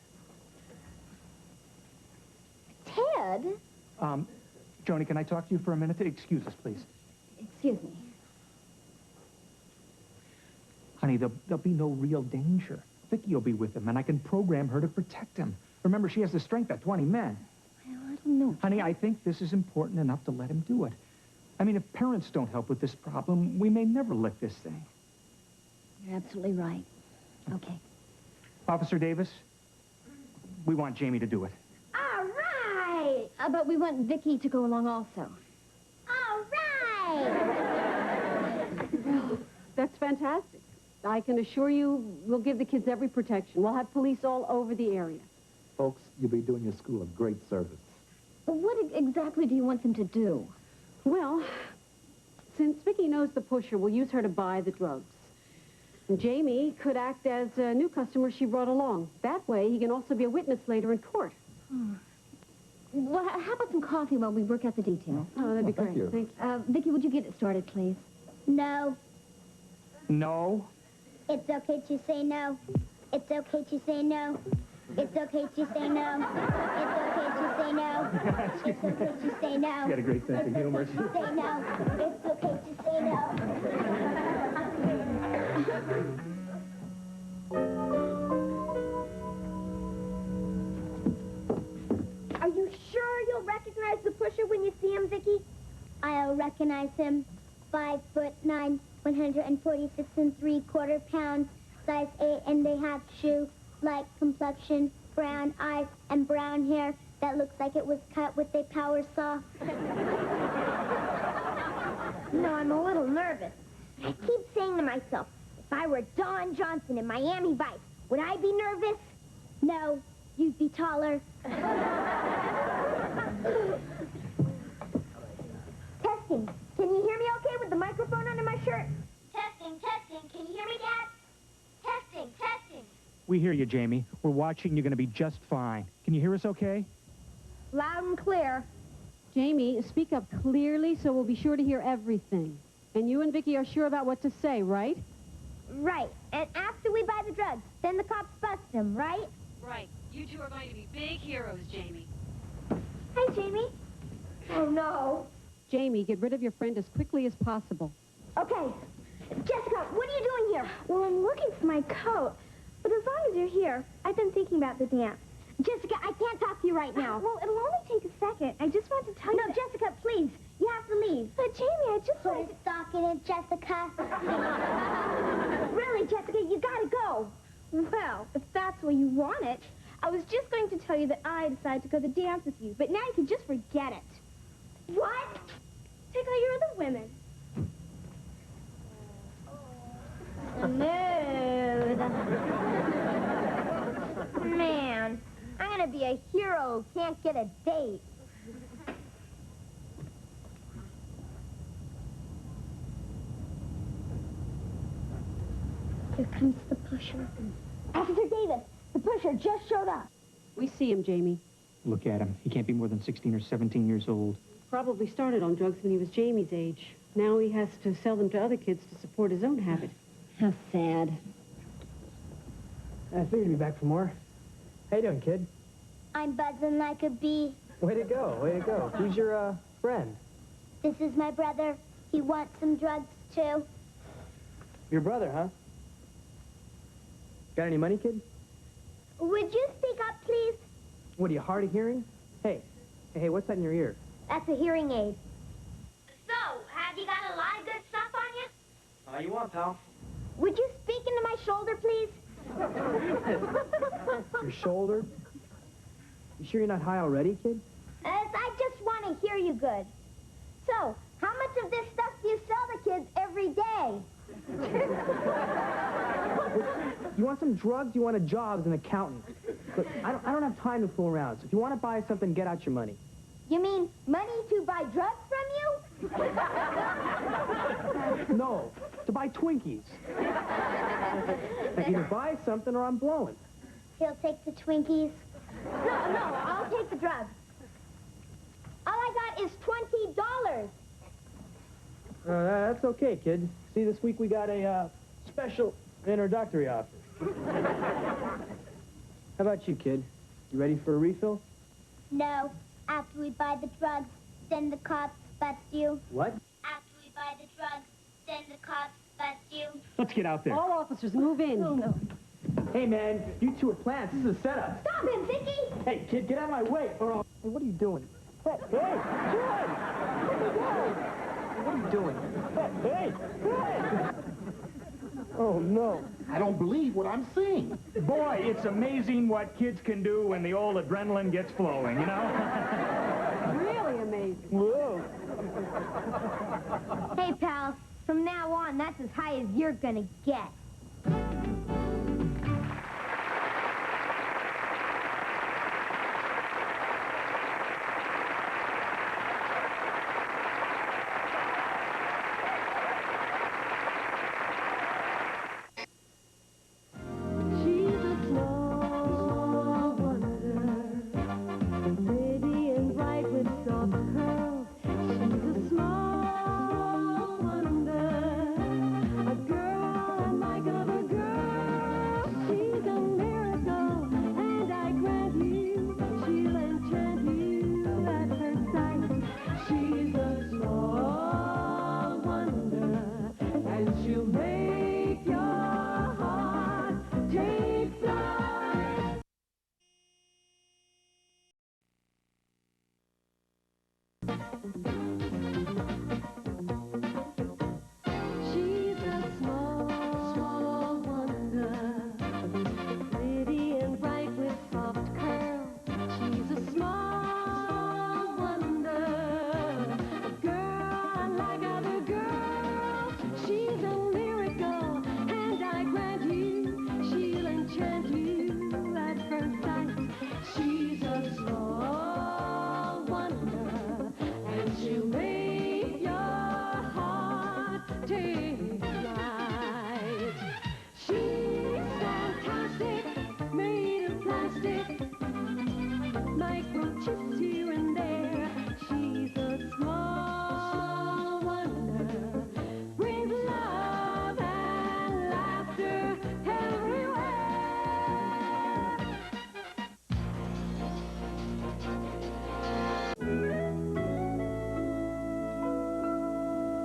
Ted? Joni, can I talk to you for a minute? Excuse us, please. Excuse me. Honey, there'll be no real danger. Vicky will be with him, and I can program her to protect him. Remember, she has the strength of 20 men. Well, I don't know. Honey, I think this is important enough to let him do it. I mean, if parents don't help with this problem, we may never lick this thing. You're absolutely right. Okay. Officer Davis, we want Jamie to do it. All right. But we want Vicky to go along also. All right. That's fantastic. I can assure you we'll give the kids every protection. We'll have police all over the area. Folks, you'll be doing your school a great service. What exactly do you want them to do? Well, since Vicky knows the pusher, we'll use her to buy the drugs. And Jamie could act as a new customer she brought along. That way, he can also be a witness later in court. Well, how about some coffee while we work out the details? Oh, that'd be Thank great. you. Thank you. Vicky, would you get it started, please? No. No? It's okay to say no. It's okay to say no. It's okay to say no. It's okay to say no. It's okay to say no. You got a great sense of humor. Say no. It's okay to say no. Are you sure you'll recognize the pusher when you see him, Vicky? I'll recognize him. 5'9", 146 3/4 pounds, size 8½ shoe, light complexion, brown eyes, and brown hair that looks like it was cut with a power saw. No, I'm a little nervous. I keep saying to myself, if I were Don Johnson in Miami Vice, would I be nervous? No, you'd be taller. Testing. Can you hear me okay with the microphone under my shirt? Testing, testing. Can you hear me, Dad? Testing, testing. We hear you, Jamie. We're watching. You're going to be just fine. Can you hear us okay? Loud and clear. Jamie, speak up clearly so we'll be sure to hear everything. And you and Vicky are sure about what to say, right? Right. And after we buy the drugs, then the cops bust him, right? Right. You two are going to be big heroes, Jamie. Hi, Jamie. Oh, no. Jamie, get rid of your friend as quickly as possible. Okay. Jessica, what are you doing here? Well, I'm looking for my coat. But as long as you're here, I've been thinking about the dance. Jessica, I can't talk to you right now. Well, it'll only take a second. I just want to tell you... No, Jessica, please. You have to leave. But, Jamie, I just want to... Stop it, Jessica. Really, Jessica, you gotta go. Well, if that's the way you want it, I was just going to tell you that I decided to go to the dance with you, but now you can just forget it. What? Take all your other women. Smooth. Man, I'm gonna be a hero who can't get a date. Here comes the pusher. Officer Davis, the pusher just showed up. We see him, Jamie. Look at him. He can't be more than 16 or 17 years old. Probably started on drugs when he was Jamie's age. Now he has to sell them to other kids to support his own habit. How sad. I figured you'd be back for more. How you doing, kid? I'm buzzing like a bee. Way to go, way to go. Who's your, friend? This is my brother. He wants some drugs, too. Your brother, huh? Got any money, kid? Would you speak up, please? What, are you hard of hearing? Hey, what's that in your ear? That's a hearing aid. So, have you got a lot of good stuff on you? All you want, pal. Would you speak into my shoulder, please? Your shoulder? You sure you're not high already, kid? I just want to hear you good. So, how much of this stuff do you sell to kids every day? You want some drugs? You want a job as an accountant? Look, I don't have time to fool around, so if you want to buy something, get out your money. You mean money to buy drugs from you? No, to buy Twinkies. Now, either buy something or I'm blowing. He'll take the Twinkies. No, I'll take the drugs. All I got is $20. That's okay, kid. See, this week we got a special introductory offer. How about you, kid? You ready for a refill? No. After we buy the drugs, then the cops bust you. What? After we buy the drugs, then the cops bust you. Let's get out there. All officers, move in. Oh, no. Hey, man, you two are plants. This is a setup. Stop him, Vicky! Hey, kid, get out of my way, or I'll... Hey, what are you doing? Hey, kid! What are you doing? Hey! Oh, no. I don't believe what I'm seeing. Boy, it's amazing what kids can do when the old adrenaline gets flowing, you know? Really amazing. Whoa. Hey, pal, from now on, that's as high as you're gonna get.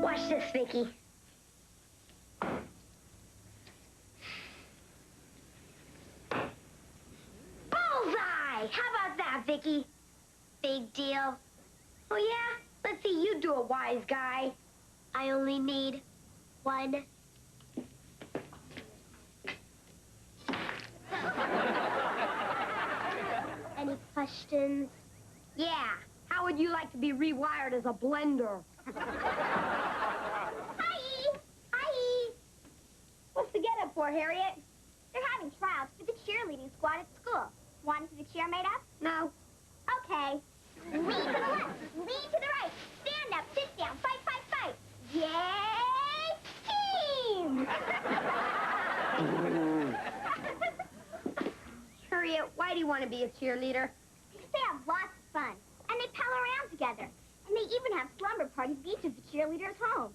Watch this, Vicky. Bullseye! How about that, Vicky? Big deal. Oh, yeah? Let's see you do a wise guy. I only need one. Any questions? Yeah. How would you like to be rewired as a blender? Hi! What's the get-up for, Harriet? They're having tryouts for the cheerleading squad at school. Want to see the cheer made up? No. Okay. Lean to the left, lean to the right. Stand up, sit down, fight, fight, fight. Yay, team! Harriet, why do you want to be a cheerleader? Because they have lots of fun. And they pal around together. And they even have slumber parties at each of the cheerleaders' homes.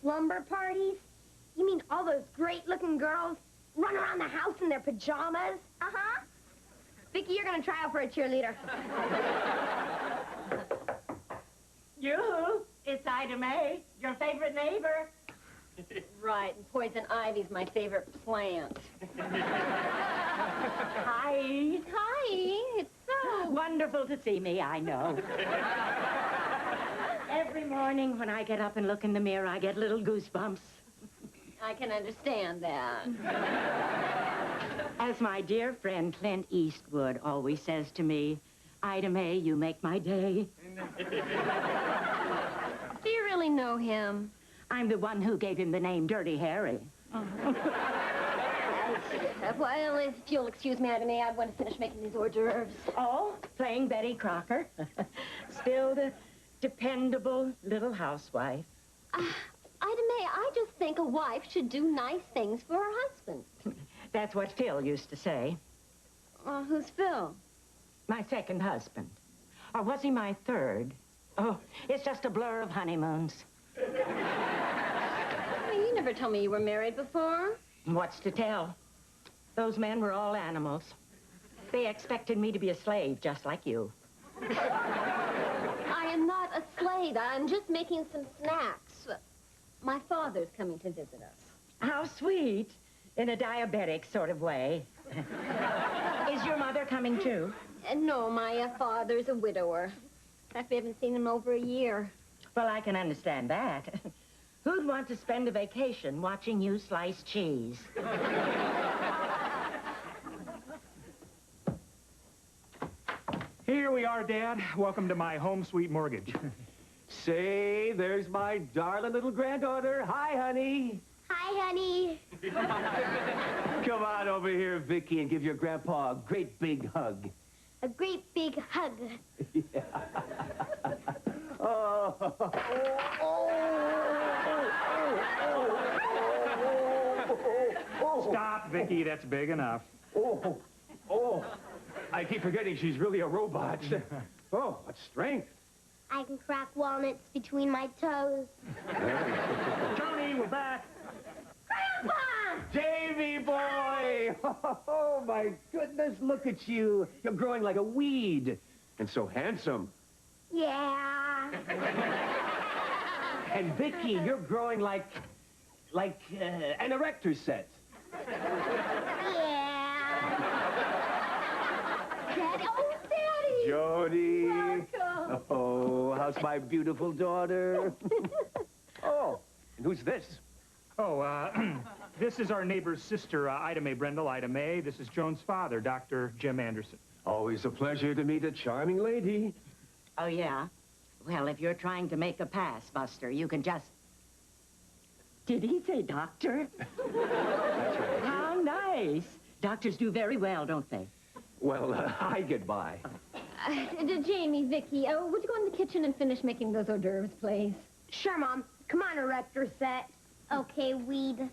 Slumber parties? You mean all those great-looking girls run around the house in their pajamas? Uh-huh. Vicki, you're going to try out for a cheerleader. Yoo-hoo, it's Ida Mae, your favorite neighbor. Right, and poison ivy's my favorite plant. Hi. Hi, it's so... Wonderful to see me, I know. Every morning when I get up and look in the mirror, I get little goosebumps. I can understand that. As my dear friend Clint Eastwood always says to me, Ida Mae, you make my day. Do you really know him? I'm the one who gave him the name Dirty Harry. Well, if you'll excuse me, Ida Mae, I want to finish making these hors d'oeuvres. Oh, playing Betty Crocker. Still the dependable little housewife. Ida Mae, I just think a wife should do nice things for her husband. That's what Phil used to say. Who's Phil? My second husband. Or was he my third? Oh, it's just a blur of honeymoons. You never told me you were married before. What's to tell? Those men were all animals. They expected me to be a slave, just like you. I am not a slave. I'm just making some snacks. My father's coming to visit us. How sweet. In a diabetic sort of way. Is your mother coming too? No, my father's a widower. In fact, we haven't seen him over a year. Well, I can understand that. Who'd want to spend a vacation watching you slice cheese? Here we are, Dad. Welcome to my home sweet mortgage. Say, there's my darling little granddaughter. Hi, honey. Hi, honey. Come on over here, Vicki, and give your grandpa a great big hug. A great big hug. Yeah. Oh. Stop, Vicki. That's big enough. Oh. I keep forgetting she's really a robot. Oh, what strength. I can crack walnuts between my toes. Johnny, we're back. Grandpa! Davy boy! Oh, my goodness, look at you. You're growing like a weed. And so handsome. Yeah. And Vicki, you're growing like an erector set. Yeah. Daddy, oh, Daddy! Jody. Welcome. Oh, how's my beautiful daughter? Oh, and who's this? Oh, this is our neighbor's sister, Ida Mae Brendel, Ida Mae. This is Joan's father, Dr. Jim Anderson. Always a pleasure to meet a charming lady. Oh, yeah? Well, if you're trying to make a pass, Buster, you can just... Did he say doctor? That's right. How nice. Doctors do very well, don't they? Well, I get by. Jamie, Vicki, would you go in the kitchen and finish making those hors d'oeuvres, please? Sure, Mom. Come on, erector set. Okay, weed.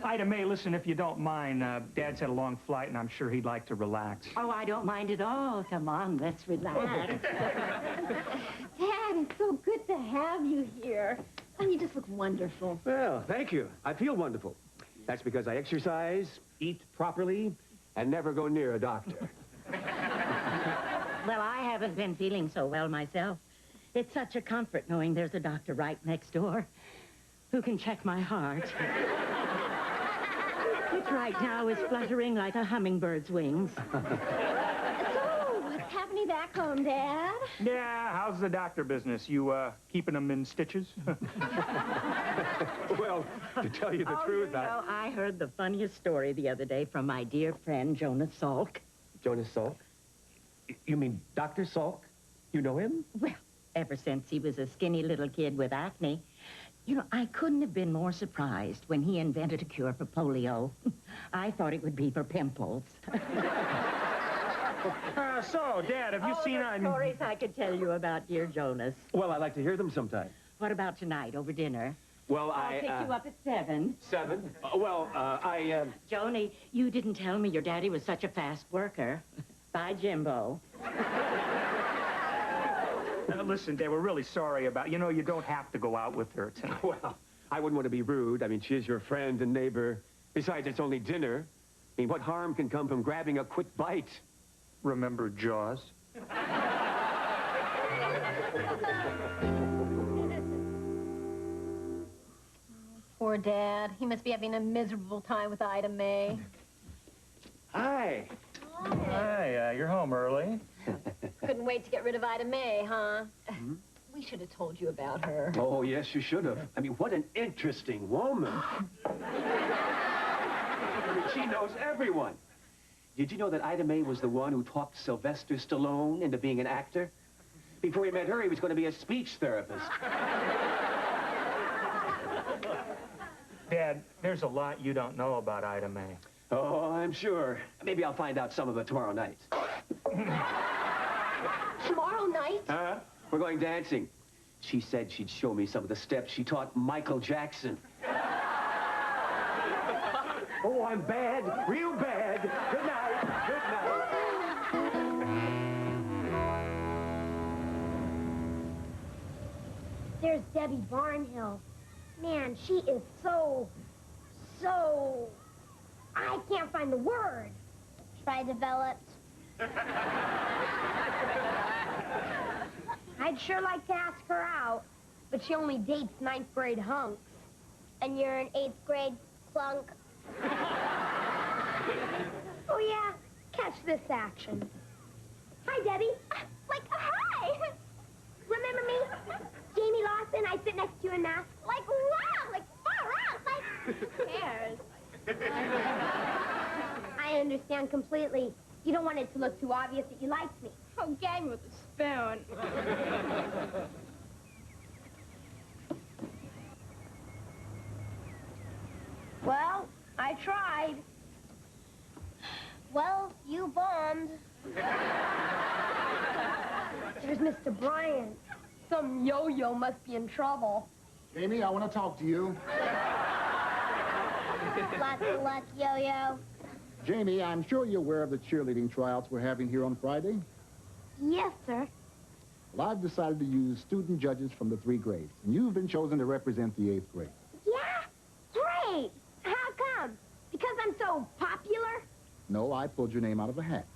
Ida Mae, listen, if you don't mind, Dad's had a long flight, and I'm sure he'd like to relax. Oh, I don't mind at all. Come on, let's relax. Dad, it's so good to have you here. Oh, you just look wonderful. Well, thank you. I feel wonderful. That's because I exercise, eat properly, and never go near a doctor. Well, I haven't been feeling so well myself. It's such a comfort knowing there's a doctor right next door who can check my heart. Which right now is fluttering like a hummingbird's wings. So, what's happening back home, Dad? Yeah, how's the doctor business? You, keeping them in stitches? Well, to tell you the truth, I heard the funniest story the other day from my dear friend, Jonas Salk. Jonas Salk? You mean Dr. Salk? You know him? Well, ever since he was a skinny little kid with acne. You know, I couldn't have been more surprised when he invented a cure for polio. I thought it would be for pimples. So, Dad, have you seen... stories I could tell you about dear Jonas. Well, I'd like to hear them sometime. What about tonight, over dinner? Well, I'll pick you up at 7. 7? Joni, you didn't tell me your daddy was such a fast worker. Bye, Jimbo. Listen, Dad, we're really sorry about... You know, you don't have to go out with her tonight. Well, I wouldn't want to be rude. I mean, she is your friend and neighbor. Besides, it's only dinner. I mean, what harm can come from grabbing a quick bite? Remember Jaws? Poor Dad. He must be having a miserable time with Ida May. Hi. Hi, you're home early. Couldn't wait to get rid of Ida May, huh? We should have told you about her. Oh, yes, you should have. I mean, what an interesting woman. She knows everyone. Did you know that Ida May was the one who talked Sylvester Stallone into being an actor? Before he met her, he was going to be a speech therapist. Dad, there's a lot you don't know about Ida May. Oh, I'm sure. Maybe I'll find out some of it tomorrow night. Tomorrow night? We're going dancing. She said she'd show me some of the steps she taught Michael Jackson. Oh, I'm bad, real bad. Good night, good night. There's Debbie Barnhill. Man, she is so... I can't find the word. Try developed. I'd sure like to ask her out, but she only dates 9th grade hunks. And you're an 8th grade clunk. Oh, yeah. Catch this action. Hi, Debbie. Hi. Remember me? Jamie Lawson, I sit next to you in math. Like, wow, like far out. Like, who cares? I understand completely. You don't want it to look too obvious that you like me. Oh, gag me with a spoon. Well, I tried. Well, you bombed. There's Mr. Bryant. Some yo-yo must be in trouble. Amy, I want to talk to you. Lots of luck, yo-yo. Jamie, I'm sure you're aware of the cheerleading tryouts we're having here on Friday. Yes, sir. Well, I've decided to use student judges from the 3 grades, and you've been chosen to represent the 8th grade. Yeah? Great. How come? Because I'm so popular? No, I pulled your name out of a hat.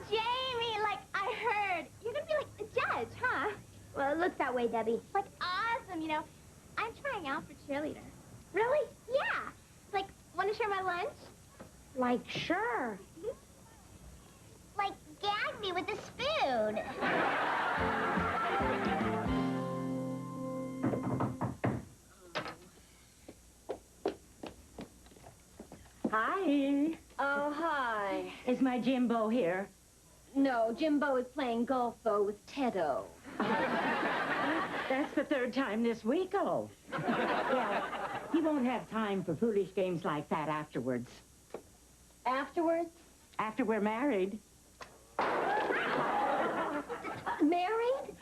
Jamie, like I heard, you're gonna be like a judge, huh? Well, it looks that way, Debbie. Like, awesome, you know. I'm trying out for cheerleader. Really? Yeah. Like, want to share my lunch? Like, sure. Like, gag me with a spoon. Hi. Oh, hi. Is my Jimbo here? No, Jimbo is playing golf, though, with Teddo. That's the 3rd time this week, oh. Well, he won't have time for foolish games like that afterwards. Afterwards? After we're married. Married?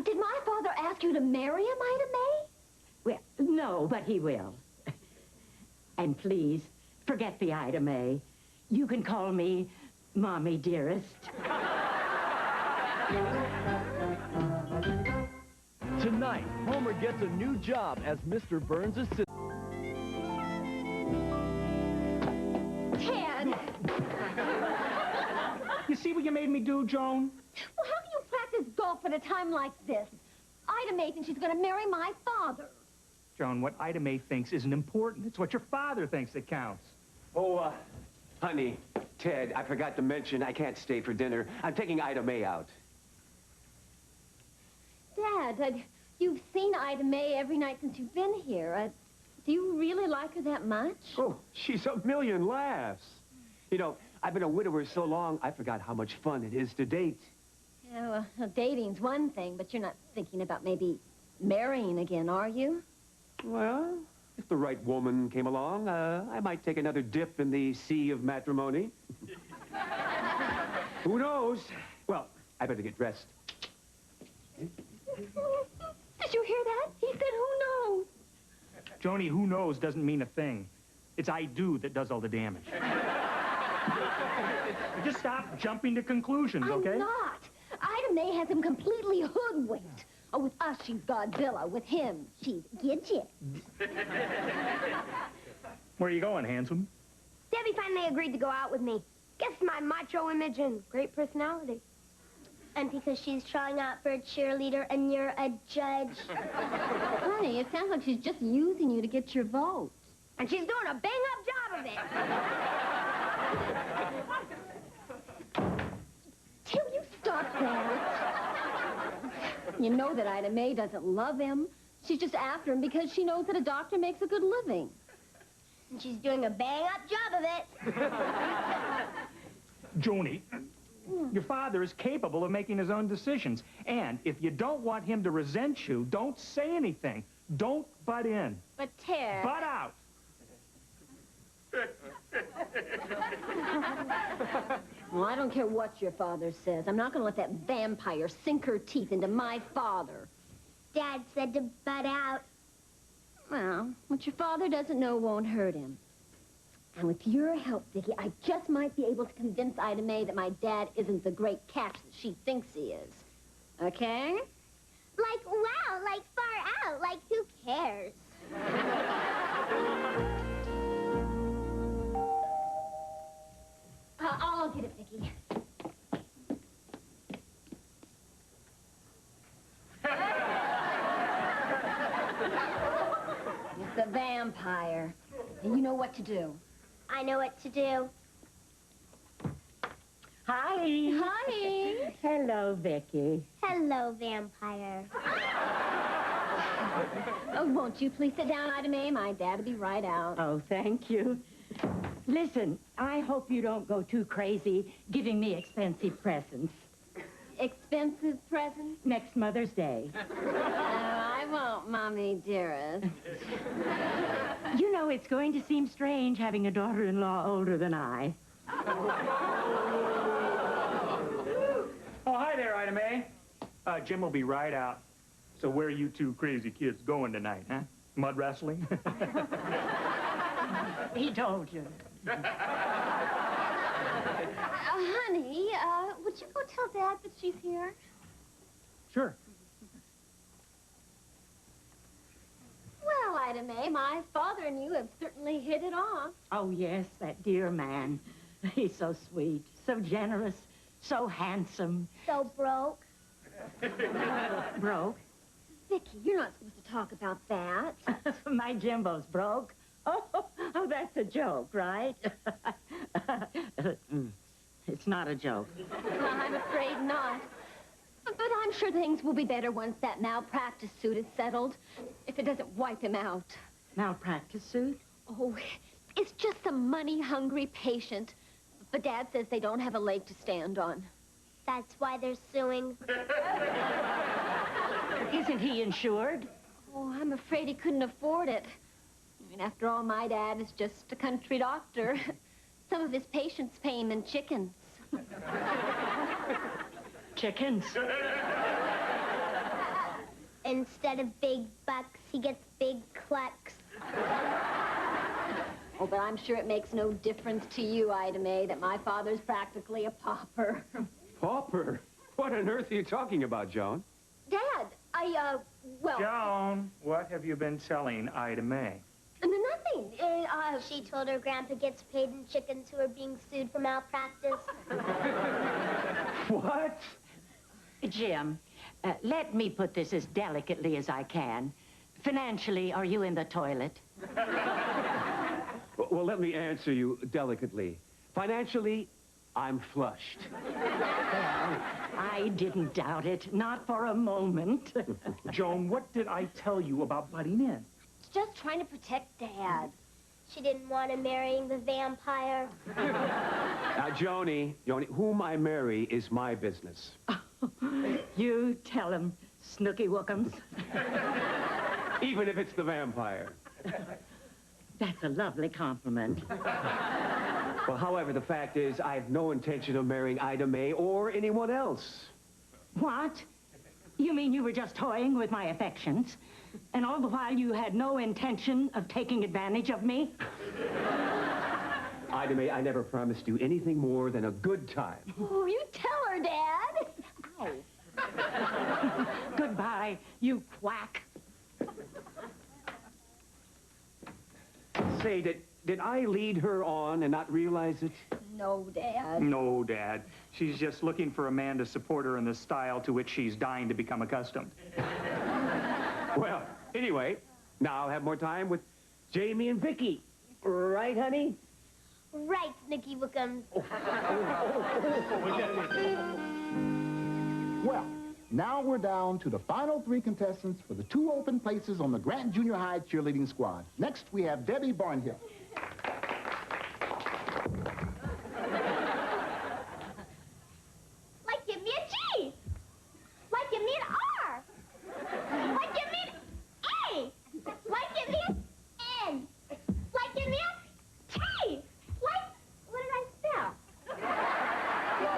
Did my father ask you to marry him, Ida May? Well, no, but he will. And please, forget the Ida May. You can call me Mommy Dearest. Tonight, Homer gets a new job as Mr. Burns' assistant. Ted! You see what you made me do, Joan? Well, how can you practice golf at a time like this? Ida May thinks she's going to marry my father. Joan, what Ida May thinks isn't important. It's what your father thinks that counts. Oh, honey, Ted, I forgot to mention I can't stay for dinner. I'm taking Ida May out. Dad, you've seen Ida May every night since you've been here. Do you really like her that much? Oh, she's a million laughs. You know, I've been a widower so long, I forgot how much fun it is to date. Yeah, well, dating's one thing, but you're not thinking about maybe marrying again, are you? Well, if the right woman came along, I might take another dip in the sea of matrimony. Who knows? Well, I better get dressed. Did you hear that? He said, who knows? Joni, who knows doesn't mean a thing. It's I do that does all the damage. Just stop jumping to conclusions, okay? I'm not. Ida May has him completely hoodwinked. Oh, with us, she's Godzilla. With him, she's Gidget. Where are you going, handsome? Debbie finally agreed to go out with me. Guess my macho image and great personality. And because she's trying out for a cheerleader and you're a judge. Honey, it sounds like she's just using you to get your vote. And she's doing a bang-up job of it. Till you stop that. You know that Ida May doesn't love him. She's just after him because she knows that a doctor makes a good living. And she's doing a bang-up job of it. Joni, your father is capable of making his own decisions. And if you don't want him to resent you, don't say anything. Don't butt in. But Ted... Butt out. Well, I don't care what your father says. I'm not going to let that vampire sink her teeth into my father. Dad said to butt out. Well, what your father doesn't know won't hurt him. And with your help, Vicki, I just might be able to convince Ida May that my dad isn't the great catch that she thinks he is. Okay? Like, wow, like far out, like who cares? I'll get it, Vicki. It's the vampire. And you know what to do. I know what to do. Hi. Hi. Hello, Vicky. Hello, vampire. Oh, won't you please sit down, Ida May? My dad will be right out. Oh, thank you. Listen, I hope you don't go too crazy giving me expensive presents. Expensive presents? Next Mother's Day. Oh, I won't, Mommy dearest. You know, it's going to seem strange having a daughter-in-law older than I. Oh, hi there, Ida May. Jim will be right out. So where are you two crazy kids going tonight, huh? Mud wrestling? He told you. Honey, would you go tell Dad that she's here? Sure. Well, Ida May, my father and you have certainly hit it off. Oh, yes, that dear man. He's so sweet, so generous, so handsome. So broke. Broke? Vicki, you're not supposed to talk about that. My Jimbo's broke. Oh, that's a joke, right? It's not a joke. I'm afraid not. But I'm sure things will be better once that malpractice suit is settled. If it doesn't wipe him out. Malpractice suit? Oh, it's just some money-hungry patient. But Dad says they don't have a leg to stand on. That's why they're suing. Isn't he insured? Oh, I'm afraid he couldn't afford it. I mean, after all, my dad is just a country doctor. Some of his patients pay him in chickens. Chickens? Instead of big bucks, he gets big clucks. Oh, but I'm sure it makes no difference to you, Ida May, that my father's practically a pauper. Pauper? What on earth are you talking about, Joan? Dad, well... Joan, what have you been telling Ida May? Nothing. She told her grandpa gets paid in chickens who are being sued for malpractice. What? Jim, let me put this as delicately as I can. Financially, are you in the toilet? Well, let me answer you delicately. Financially, I'm flushed. Well, I didn't doubt it, not for a moment. Joan, what did I tell you about butting in? Just trying to protect Dad. She didn't want him marrying the vampire. Now, Joni, whom I marry is my business. You tell him, Snooky Wookums. Even if it's the vampire. That's a lovely compliment. Well, however, the fact is, I have no intention of marrying Ida May or anyone else. What? You mean you were just toying with my affections? And all the while you had no intention of taking advantage of me? Ida May, I never promised you anything more than a good time. Oh, you tell her, Dad. Ow. Goodbye, you quack. Say, did I lead her on and not realize it? No, Dad. No, Dad. She's just looking for a man to support her in the style to which she's dying to become accustomed. Well, anyway, now I'll have more time with Jamie and Vicky. Right, honey? Right, Snooky Wickums. Well, now we're down to the final 3 contestants for the 2 open places on the Grant Junior High cheerleading squad. Next, we have Debbie Barnhill. Like give me a G. Like give me an R. Like give me an A. Like give me an N. Like give me a T. Like, what did I spell?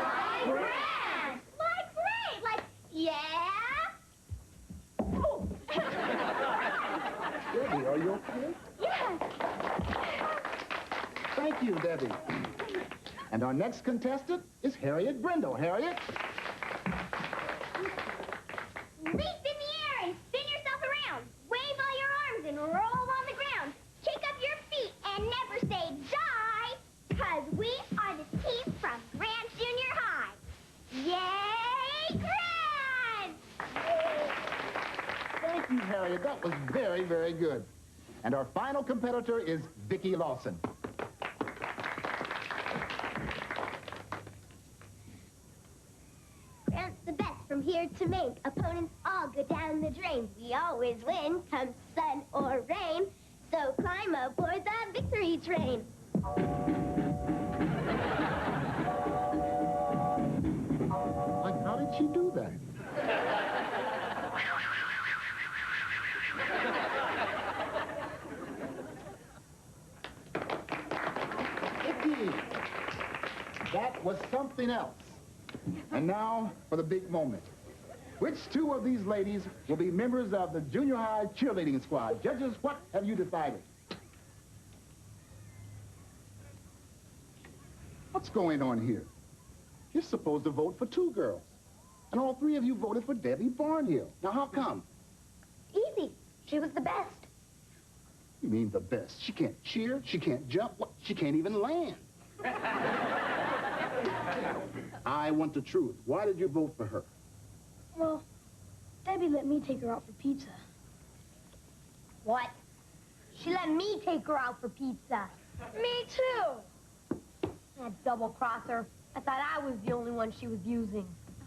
Like grand. Like great. Like, yeah. Oh. Debbie, are you okay? Yes. Thank you, Debbie. And our next contestant is Harriet Brindle. Harriet? Leap in the air and spin yourself around. Wave all your arms and roll on the ground. Kick up your feet and never say die, because we are the team from Grant Junior High. Yay, Grant! Thank you, Harriet. That was very, very good. And our final competitor is Vicki Lawson. Grant's the best from here to Maine. Opponents all go down the drain. We always win, come sun or rain. So climb aboard the victory train. Like, how did she do that? Vicki! That was something else. And now for the big moment. Which 2 of these ladies will be members of the junior high cheerleading squad? Judges, what have you decided? What's going on here? You're supposed to vote for 2 girls. And all 3 of you voted for Debbie Barnhill. Now, how come? Easy. She was the best. You mean the best? She can't cheer, she can't jump, what? She can't even land. I want the truth. Why did you vote for her? Well, Debbie let me take her out for pizza. What? She let me take her out for pizza. Me too. That double-crosser. I thought I was the only one she was using.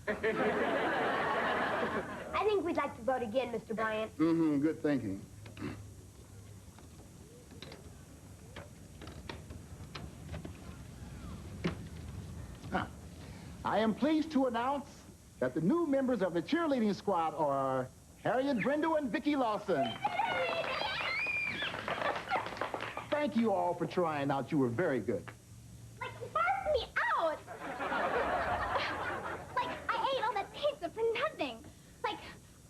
I think we'd like to vote again, Mr. Bryant. Mm-hmm, good thinking. I am pleased to announce that the new members of the cheerleading squad are Harriet Brindle and Vicki Lawson. Thank you all for trying out. You were very good. Like, barf me out! Like, I ate all that pizza for nothing. Like,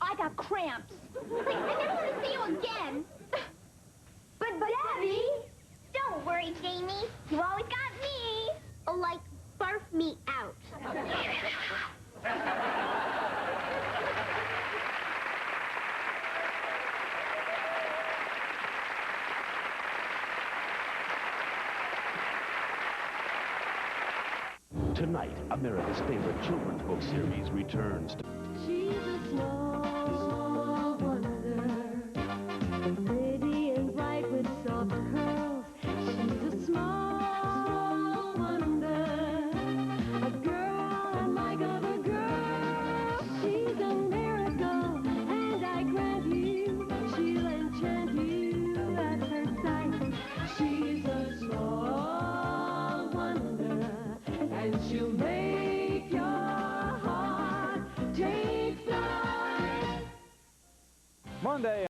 I got cramps. Like, I never want to see you again. But Debbie! Don't worry, Jamie. You always got me. Oh, like, barf me out. Tonight, America's favorite children's book series returns to... She's a small wonder, pretty and bright with soft curls. She's a small wonder, a girl unlike other girls. She's a miracle, and I grant you, she'll enchant you at first sight. She's a small wonder, and she'll make your heart take flight. Monday